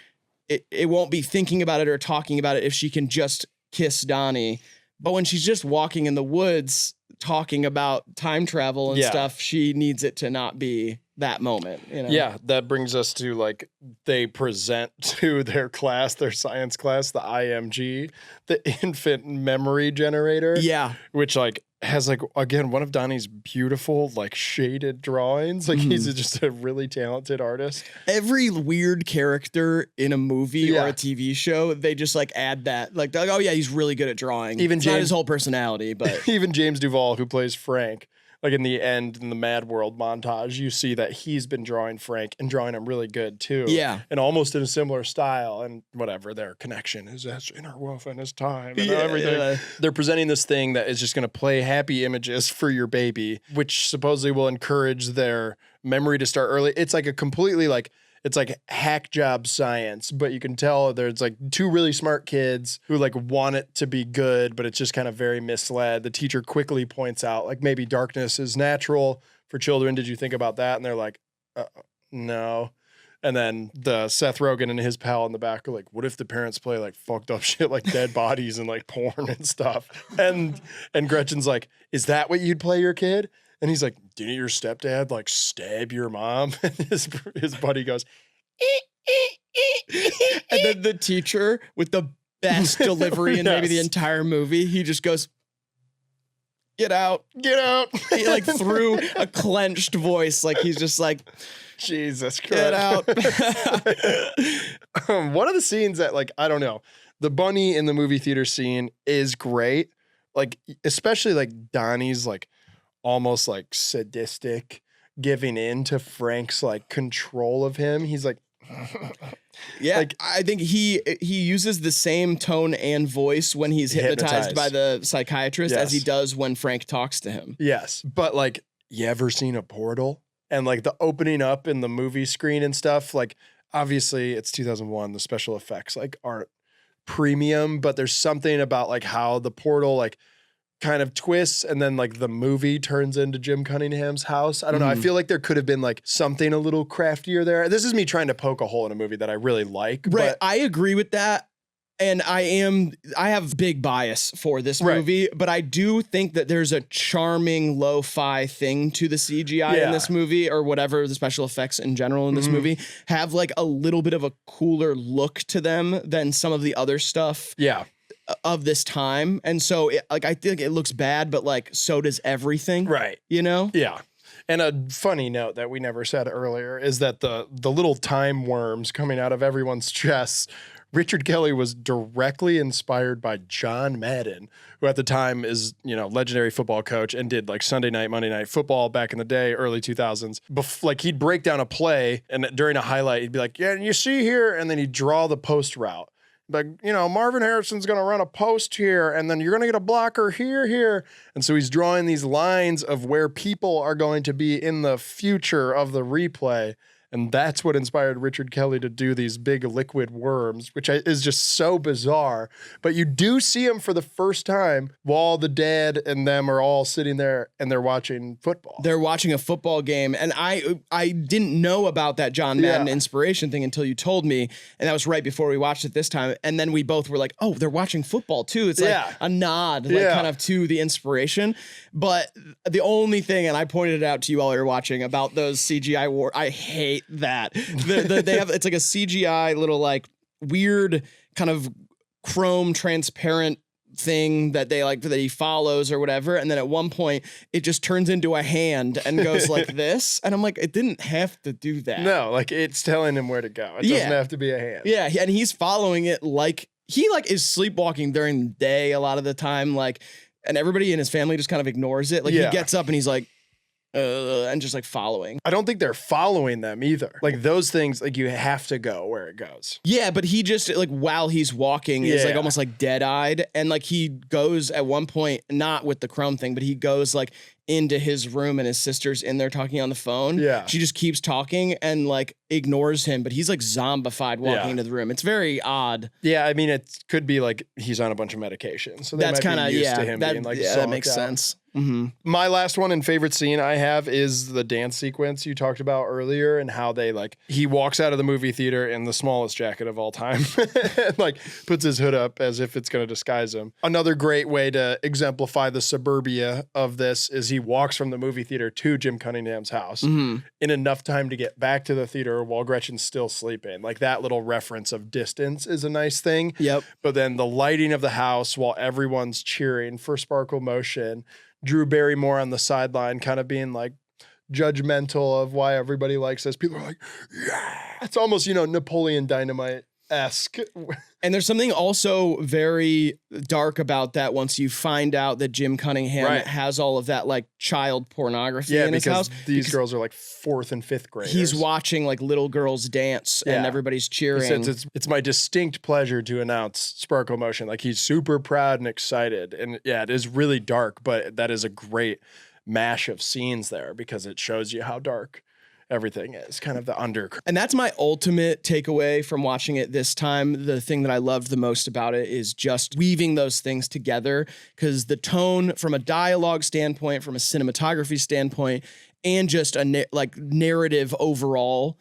it won't be thinking about it or talking about it if she can just kiss Donnie. But when she's just walking in the woods talking about time travel and stuff, she needs it to not be that moment, you know? Yeah, that brings us to like they present to their class, their science class, the IMG, the infant memory generator. Yeah. Which like has like, again, one of Donnie's beautiful like shaded drawings. Like he's just a really talented artist. Every weird character in a movie or a TV show, they just like add that. Like, they're like, oh yeah, he's really good at drawing. Even it's not his whole personality, but even James Duvall, who plays Frank, like in the end, in the Mad World montage, you see that he's been drawing Frank and drawing him really good too. Yeah. And almost in a similar style, and whatever, their connection is as interwoven as time and everything. Yeah. They're presenting this thing that is just going to play happy images for your baby, which supposedly will encourage their memory to start early. It's like a completely like, it's like hack job science, but you can tell there's like two really smart kids who like want it to be good, but it's just kind of very misled. The teacher quickly points out like maybe darkness is natural for children. Did you think about that? And they're like, no. And then the Seth Rogen and his pal in the back are like, what if the parents play like fucked up shit like dead bodies and like porn and stuff? And Gretchen's like, is that what you'd play your kid? And he's like, didn't your stepdad like stab your mom? And his buddy goes, and then the teacher with the best delivery in maybe the entire movie, he just goes, get out. Get out. He like threw a clenched voice. Like he's just like, Jesus Christ. Get out. One of the scenes that like, I don't know, the bunny in the movie theater scene is great. Like, especially like Donnie's like, almost like sadistic giving in to Frank's like control of him. He's like, yeah, like, I think he uses the same tone and voice when he's hypnotized by the psychiatrist as he does when Frank talks to him. Yes. But like, you ever seen a portal? And like the opening up in the movie screen and stuff, like obviously it's 2001, the special effects like aren't premium, but there's something about like how the portal like kind of twists and then like the movie turns into Jim Cunningham's house. I don't know. I feel like there could have been like something a little craftier there. This is me trying to poke a hole in a movie that I really like. Right. But I agree with that. And I have big bias for this movie, but I do think that there's a charming lo-fi thing to the CGI in this movie, or whatever the special effects in general in this movie have like a little bit of a cooler look to them than some of the other stuff. Yeah. Of this time. And so like I think it looks bad, but like so does everything. Right. You know? Yeah. And a funny note that we never said earlier is that the little time worms coming out of everyone's chests, Richard Kelly was directly inspired by John Madden, who at the time is, you know, legendary football coach and did like Sunday night, Monday night football back in the day, early 2000s. Like he'd break down a play and during a highlight, he'd be like, yeah, and you see here, and then he'd draw the post route. Like, you know, Marvin Harrison's going to run a post here, and then you're going to get a blocker here. And so he's drawing these lines of where people are going to be in the future of the replay. And that's what inspired Richard Kelly to do these big liquid worms, which is just so bizarre. But you do see them for the first time while the dad and them are all sitting there and they're watching football. They're watching a football game. And I didn't know about that John Madden inspiration thing until you told me. And that was right before we watched it this time. And then we both were like, oh, they're watching football too. It's like a nod, like kind of to the inspiration. But the only thing, and I pointed it out to you while we were watching, about those CGI war, I hate that. They have, it's like a CGI little like weird kind of chrome transparent thing that they like, that he follows or whatever. And then at one point it just turns into a hand and goes like this. And I'm like, it didn't have to do that. No, like it's telling him where to go. It doesn't have to be a hand. Yeah. And he's following it like he like is sleepwalking during the day a lot of the time. Like, and everybody in his family just kind of ignores it. Like he gets up and he's like, and just like following. I don't think they're following them either. Like those things, like you have to go where it goes. Yeah, but he just like while he's walking is like almost like dead-eyed, and like he goes at one point, not with the Chrome thing, but he goes like into his room and his sister's in there talking on the phone. Yeah. She just keeps talking and like ignores him, but he's like zombified walking into the room. It's very odd. Yeah, I mean, it could be like he's on a bunch of medication. So That's kind of, used to him being like that makes out. sense. Mm-hmm. My last one and favorite scene I have is the dance sequence you talked about earlier, and how they like he walks out of the movie theater in the smallest jacket of all time and like puts his hood up as if it's going to disguise him. Another great way to exemplify the suburbia of this is he walks from the movie theater to Jim Cunningham's house in enough time to get back to the theater while Gretchen's still sleeping. Like that little reference of distance is a nice thing. Yep. But then the lighting of the house while everyone's cheering for Sparkle Motion, Drew Barrymore on the sideline kind of being like judgmental of why everybody likes this. People are like, yeah. It's almost, Napoleon Dynamite-esque. And there's something also very dark about that once you find out that Jim Cunningham has all of that like child pornography in his house. These girls are like 4th and 5th graders. He's watching like little girls dance and everybody's cheering. He says it's my distinct pleasure to announce Sparkle Motion. Like he's super proud and excited. And yeah, it is really dark, but that is a great mash of scenes there because it shows you how dark everything is, kind of the undercurrent. And that's my ultimate takeaway from watching it this time. The thing that I loved the most about it is just weaving those things together, because the tone from a dialogue standpoint, from a cinematography standpoint, and just a narrative overall,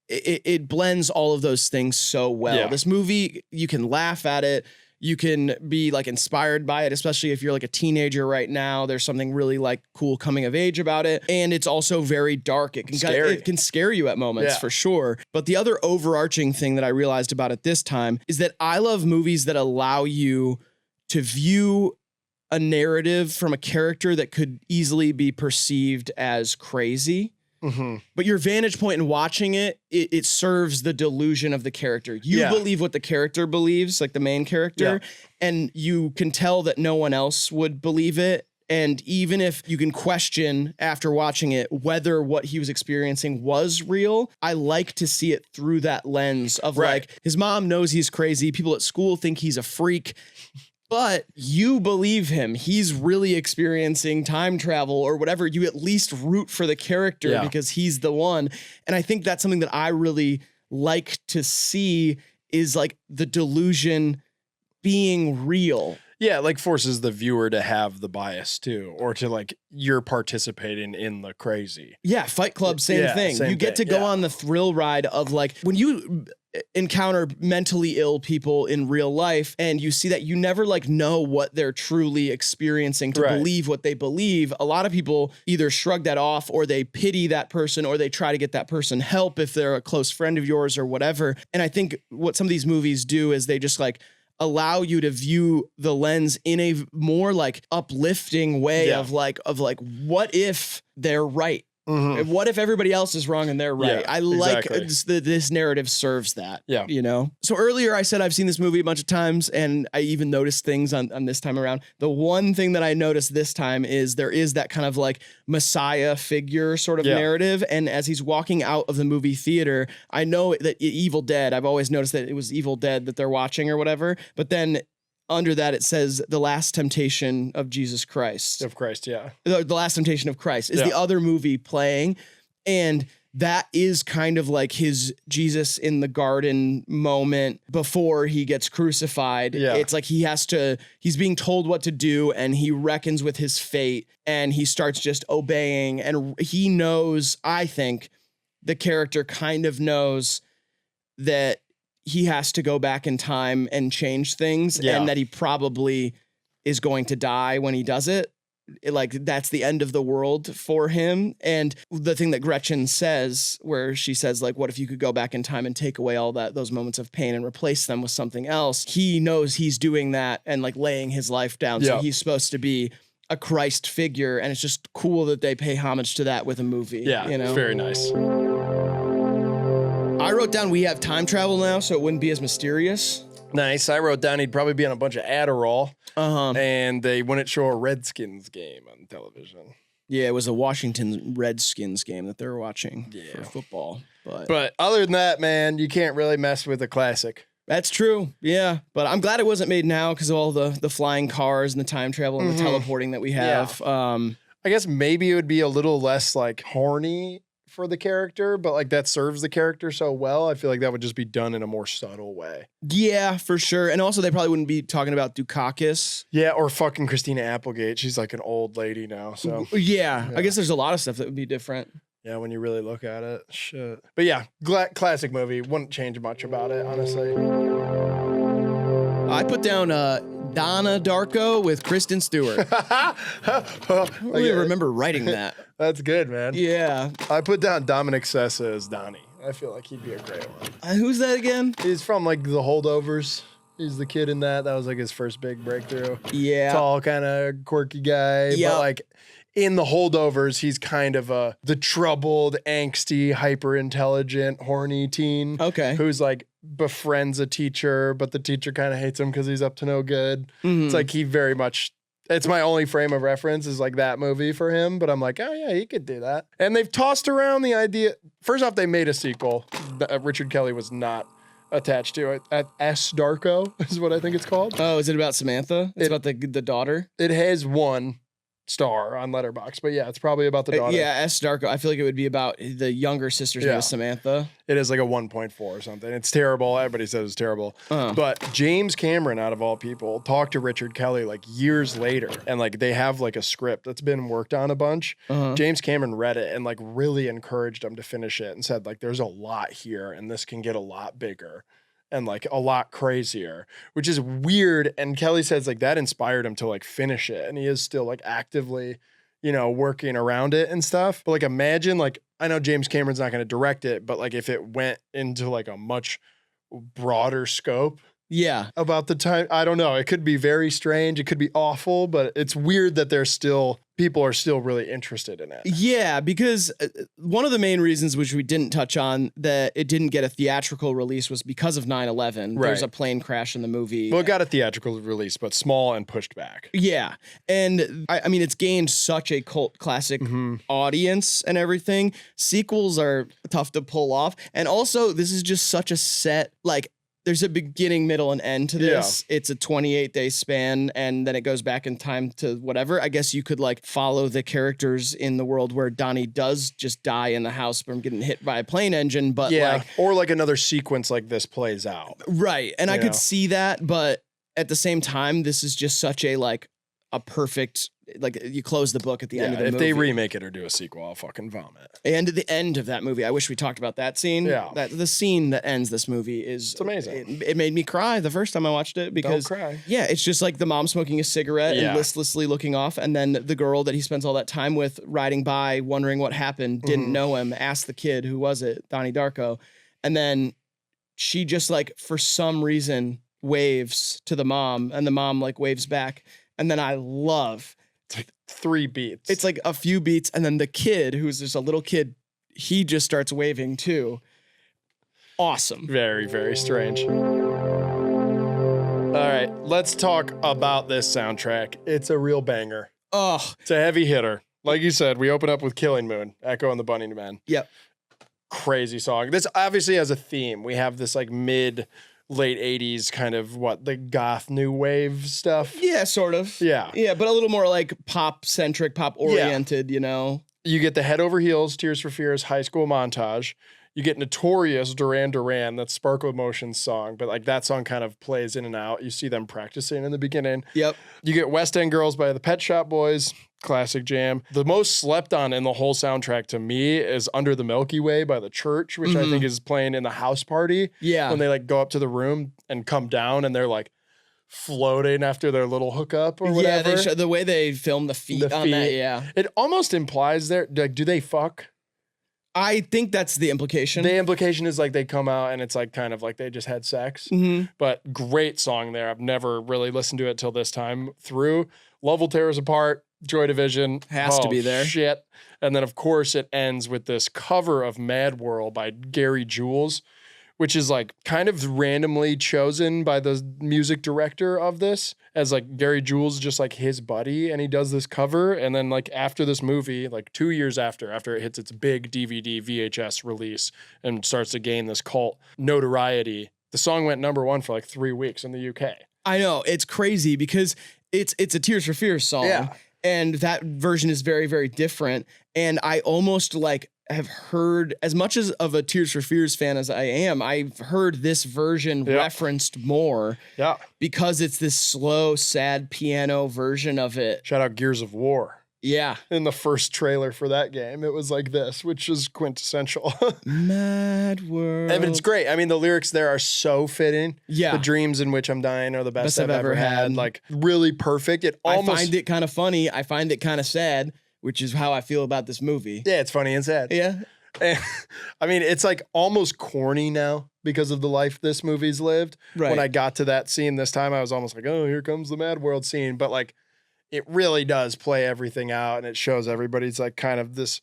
it blends all of those things so well. Yeah. This movie, you can laugh at it. You can be like inspired by it, especially if you're like a teenager right now. There's something really like cool coming of age about it. And it's also very dark. It can scare you at moments for sure. But the other overarching thing that I realized about it this time is that I love movies that allow you to view a narrative from a character that could easily be perceived as crazy. Mm-hmm. But your vantage point in watching it serves the delusion of the character. You believe what the character believes, like the main character, and you can tell that no one else would believe it. And even if you can question after watching it whether what he was experiencing was real, I like to see it through that lens of like his mom knows he's crazy. People at school think he's a freak. But you believe him. He's really experiencing time travel or whatever. You at least root for the character because he's the one. And I think that's something that I really like to see is like the delusion being real. Yeah, like forces the viewer to have the bias too, or to like you're participating in the crazy. Yeah, Fight Club, same thing. You get to go on the thrill ride of like when you encounter mentally ill people in real life and you see that you never like know what they're truly experiencing to believe what they believe. A lot of people either shrug that off or they pity that person or they try to get that person help if they're a close friend of yours or whatever. And I think what some of these movies do is they just like allow you to view the lens in a more like uplifting way of like what if they're right? Mm-hmm. What if everybody else is wrong and they're right? I like this narrative serves that. Yeah. So earlier I said I've seen this movie a bunch of times and I even noticed things on this time around. The one thing that I noticed this time is there is that kind of like Messiah figure sort of narrative. And as he's walking out of the movie theater, I know that Evil Dead, I've always noticed that it was Evil Dead that they're watching or whatever. But then under that, it says The Last Temptation of Jesus Christ. Of Christ, yeah. The Last Temptation of Christ is the other movie playing. And that is kind of like his Jesus in the garden moment before he gets crucified. Yeah. It's like he's being told what to do and he reckons with his fate and he starts just obeying. And he knows, I think, the character kind of knows that he has to go back in time and change things and that he probably is going to die when he does it. Like that's the end of the world for him. And the thing that Gretchen says, where she says like, what if you could go back in time and take away all those moments of pain and replace them with something else? He knows he's doing that and like laying his life down. So he's supposed to be a Christ figure. And it's just cool that they pay homage to that with a movie. Yeah. It's very nice. I wrote down we have time travel now, so it wouldn't be as mysterious. Nice. I wrote down he'd probably be on a bunch of Adderall, and they wouldn't show a Redskins game on television. Yeah, it was a Washington Redskins game that they were watching for football. But other than that, man, you can't really mess with a classic. That's true. Yeah. But I'm glad it wasn't made now because of all the flying cars and the time travel and the teleporting that we have. Yeah. I guess maybe it would be a little less like horny for the character, but like that serves the character so well. I feel like that would just be done in a more subtle way. Yeah, for sure. And also they probably wouldn't be talking about dukakis. Yeah, or fucking Christina Applegate. She's like an old lady now. So yeah, I guess there's a lot of stuff that would be different. Yeah, when you really look at it. Shit. But yeah, classic movie. Wouldn't change much about it, honestly. I put down Donnie Darko with Kristen Stewart. I don't even remember writing that. That's good, man. Yeah. I put down Dominic Sessa as Donnie. I feel like he'd be a great one. Who's that again? He's from like The Holdovers. He's the kid in that. That was like his first big breakthrough. Yeah. Tall, kind of quirky guy. Yep. But like in The Holdovers, he's kind of the troubled, angsty, hyper-intelligent, horny teen. Okay. Who's like befriends a teacher, but the teacher kind of hates him because he's up to no good. It's like he very much... It's my only frame of reference is like that movie for him, but I'm like, oh yeah, he could do that. And they've tossed around the idea. First off, they made a sequel. Richard Kelly was not attached to it. S. Darko is what I think it's called. Oh, is it about Samantha? It's about the daughter? It has 1 star on letterboxd, but yeah, it's probably about the daughter. Yeah, S. Darko. I feel like it would be about the younger sister's name is Samantha. It is like a 1.4 or something. It's terrible. Everybody says it's terrible. But James Cameron, out of all people, talked to Richard Kelly like years later, and like they have like a script that's been worked on a bunch. James Cameron read it and like really encouraged him to finish it and said like there's a lot here and this can get a lot bigger and like a lot crazier, which is weird. And Kelly says like that inspired him to like finish it, and he is still like actively, you know, working around it and stuff. But like imagine, like, I know James Cameron's not going to direct it, but like if it went into like a much broader scope. Yeah. About the time, I don't know. It could be very strange. It could be awful, but it's weird that people are still really interested in it. Yeah, because one of the main reasons, which we didn't touch on, that it didn't get a theatrical release was because of 9/11. Right. There's a plane crash in the movie. Well, it got a theatrical release, but small and pushed back. Yeah. And I mean, it's gained such a cult classic audience and everything. Sequels are tough to pull off. And also, this is just such a set, like, there's a beginning, middle, and end to this. Yeah. It's a 28-day span, and then it goes back in time to whatever. I guess you could like follow the characters in the world where Donnie does just die in the house from getting hit by a plane engine, but like, or like another sequence like this plays out. Right. And I could see that, but at the same time, this is just such a like a perfect, like you close the book at the end of the movie. If they remake it or do a sequel, I'll fucking vomit. And at the end of that movie, I wish we talked about that scene. Yeah. The scene that ends this movie is... It's amazing. It made me cry the first time I watched it because... Don't cry. Yeah, it's just like the mom smoking a cigarette and listlessly looking off, and then the girl that he spends all that time with riding by, wondering what happened, didn't know him, asked the kid, who was it? Donnie Darko. And then she just like, for some reason, waves to the mom, and the mom like waves back. And then I love... It's like 3 beats. It's like a few beats, and then the kid, who's just a little kid, he just starts waving too. Awesome. Very, very strange. All right, let's talk about this soundtrack. It's a real banger. Oh. It's a heavy hitter. Like you said, we open up with Killing Moon, Echo and the Bunnymen. Yep. Crazy song. This obviously has a theme. We have this like late 80s kind of the goth new wave stuff. Yeah, sort of. Yeah. Yeah, but a little more like pop-centric, pop-oriented, you know? You get the Head Over Heels, Tears for Fears high school montage. You get Notorious Duran Duran, that's Sparkle Emotions song, but like that song kind of plays in and out. You see them practicing in the beginning. Yep. You get West End Girls by the Pet Shop Boys. Classic jam. The most slept on in the whole soundtrack to me is Under the Milky Way by The Church, which I think is playing in the house party. Yeah. When they like go up to the room and come down and they're like floating after their little hookup or whatever. Yeah, the way they film the feet on that, yeah. It almost implies like, do they fuck? I think that's the implication. The implication is like they come out and it's like kind of like they just had sex. But great song there. I've never really listened to it till this time through. Love Will Tear Us Apart. Joy Division. Has to be there. Shit. And then, of course, it ends with this cover of Mad World by Gary Jules, which is like kind of randomly chosen by the music director of this as like Gary Jules, just like his buddy. And he does this cover. And then like after this movie, like 2 years after it hits its big DVD VHS release and starts to gain this cult notoriety, the song went #1 for like 3 weeks in the UK. I know, it's crazy because it's a Tears for Fears song. Yeah. And that version is very, very different. And I almost like have heard, as much as of a Tears for Fears fan as I am, I've heard this version referenced more. Yeah. Because it's this slow, sad piano version of it. Shout out Gears of War. Yeah. In the first trailer for that game, it was like this, which is quintessential. Mad World. And it's great. I mean, the lyrics there are so fitting. Yeah. The dreams in which I'm dying are the best I've ever had. Like, really perfect. I find it kind of funny. I find it kind of sad, which is how I feel about this movie. Yeah, it's funny and sad. Yeah. And, I mean, it's like almost corny now because of the life this movie's lived. Right. When I got to that scene this time, I was almost like, oh, here comes the Mad World scene. But like, it really does play everything out, and it shows everybody's like kind of this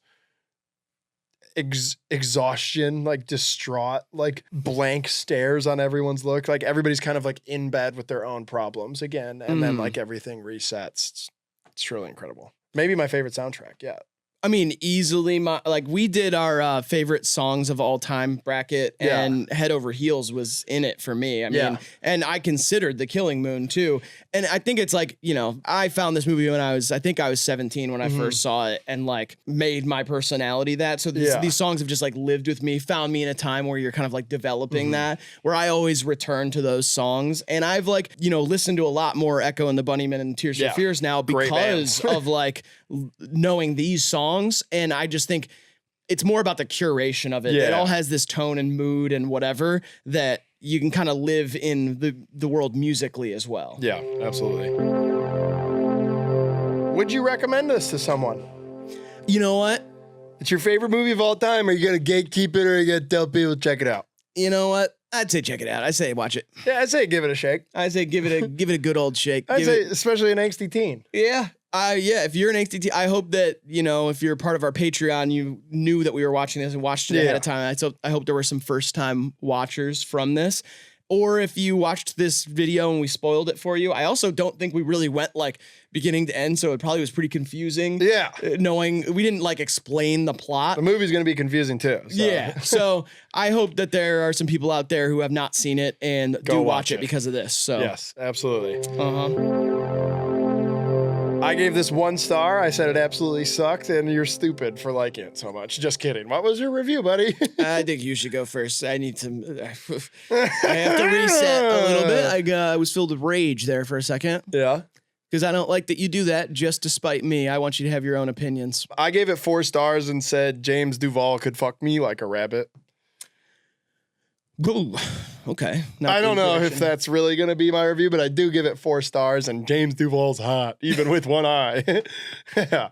exhaustion, like distraught, like blank stares on everyone's look. Like everybody's kind of like in bed with their own problems again. And then like everything resets. It's truly incredible. Maybe my favorite soundtrack. Yeah. I mean, easily we did our favorite songs of all time bracket, and Head Over Heels was in it for me. I mean, and I considered The Killing Moon too. And I think it's like, you know, I found this movie when I was 17 when I first saw it, and like made my personality that. So these songs have just like lived with me, found me in a time where you're kind of like developing that, where I always return to those songs. And I've like, you know, listened to a lot more Echo and the Bunnymen and Tears for Fears now because of like knowing these songs. And I just think it's more about the curation of it. It all has this tone and mood and whatever that you can kind of live in the world musically as well. Yeah, absolutely. Would you recommend this to someone? You know what? It's your favorite movie of all time. Are you going to gatekeep it, or are you going to tell people to check it out? You know what? I'd say check it out. I say watch it. Yeah, I'd say give it a shake. I say give it a good old shake. I'd say especially an angsty teen. Yeah. If you're an HDT, I hope that, you know, if you're part of our Patreon, you knew that we were watching this and watched it ahead of time. I hope there were some first-time watchers from this. Or if you watched this video and we spoiled it for you. I also don't think we really went like beginning to end, so it probably was pretty confusing. Yeah. Knowing we didn't like explain the plot. The movie's going to be confusing too. So. Yeah. So I hope that there are some people out there who have not seen it and do watch it because of this. So yes, absolutely. I gave this 1 star. I said it absolutely sucked, and you're stupid for liking it so much. Just kidding. What was your review, buddy? I think you should go first. I need to. I have to reset a little bit. I was filled with rage there for a second. Yeah. Because I don't like that you do that just to spite me. I want you to have your own opinions. I gave it 4 stars and said James Duval could fuck me like a rabbit. Ooh, okay. I don't know if that's really going to be my review, but I do give it 4 stars, and James Duval's hot, even with one eye. Yeah.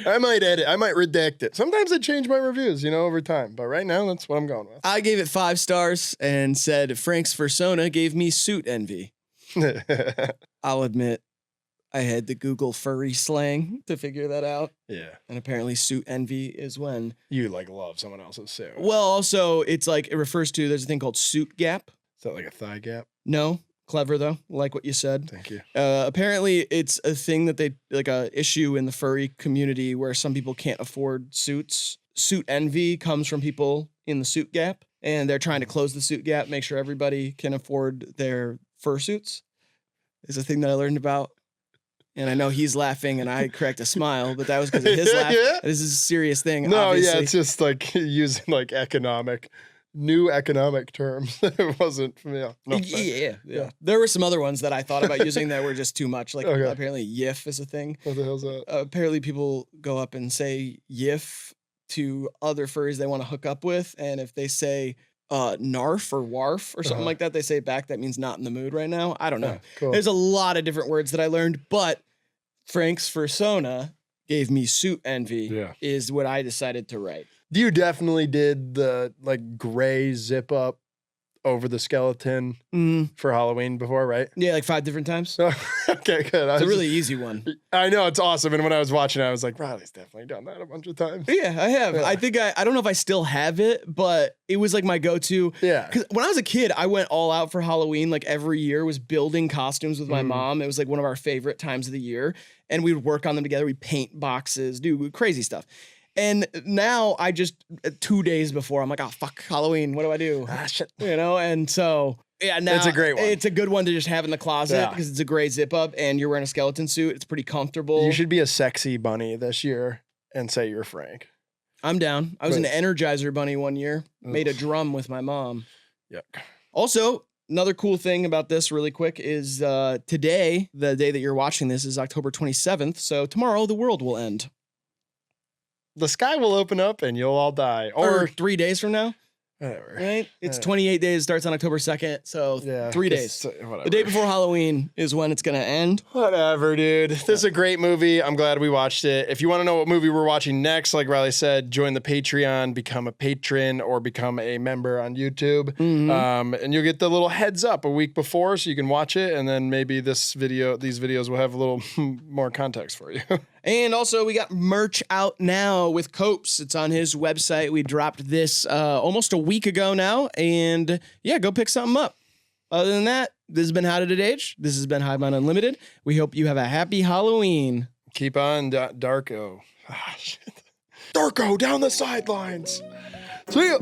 I might edit. I might redact it. Sometimes I change my reviews, you know, over time. But right now, that's what I'm going with. I gave it 5 stars and said Frank's persona gave me suit envy. I'll admit, I had to Google furry slang to figure that out. Yeah. And apparently suit envy is when you like love someone else's suit. Well, also it's like it refers to, there's a thing called suit gap. Is that like a thigh gap? No. Clever though. Like what you said. Thank you. Apparently it's a thing that they like a issue in the furry community where some people can't afford suits. Suit envy comes from people in the suit gap, and they're trying to close the suit gap, make sure everybody can afford their fursuits. Is a thing that I learned about. And I know he's laughing and I cracked a smile, but that was because of his laugh. Yeah. This is a serious thing. No, obviously. Yeah, it's just like using like new economic terms. It wasn't familiar. No, yeah. There were some other ones that I thought about using that were just too much. Like apparently yiff is a thing. What the hell's that? Apparently people go up and say yiff to other furries they want to hook up with. And if they say narf or warf or something like that, they say it back. That means not in the mood right now. I don't know. Cool. There's a lot of different words that I learned, but Frank's persona gave me suit envy is what I decided to write. You definitely did the like gray zip up over the skeleton for Halloween before, right? Yeah, like 5 different times. Okay, good. It's a really easy one. I know, it's awesome. And when I was watching it, I was like, Riley's definitely done that a bunch of times. Yeah, I have. Yeah. I think I don't know if I still have it, but it was like my go-to. Yeah. Because when I was a kid, I went all out for Halloween. Like every year, was building costumes with my mom. It was like one of our favorite times of the year, and we would work on them together. We'd paint boxes, do crazy stuff. And now I just 2 days before, I'm like, oh fuck, Halloween. What do I do? Shit. You know, and so. Yeah, now It's a great one. It's a good one to just have in the closet because it's a great zip up and you're wearing a skeleton suit. It's pretty comfortable. You should be a sexy bunny this year and say you're Frank. I'm down. I was an Energizer bunny one year. Made a drum with my mom. Yuck. Also, another cool thing about this really quick is today, the day that you're watching this is October 27th. So tomorrow the world will end. The sky will open up and you'll all die. Or 3 days from now. Whatever. Right? It's 28 days, starts on October 2nd, so 3 days. Whatever. The day before Halloween is when it's gonna end. Whatever, dude. This is a great movie. I'm glad we watched it. If you want to know what movie we're watching next, like Riley said, join the Patreon, become a patron, or become a member on YouTube. And you'll get the little heads up a week before so you can watch it, and then maybe these videos will have a little more context for you. And also, we got merch out now with Copes. It's on his website. We dropped this almost a week ago now. And yeah, go pick something up. Other than that, this has been How Did It Age? This has been HIVEMIND Unlimited. We hope you have a happy Halloween. Keep on Darko. Darko down the sidelines. See ya.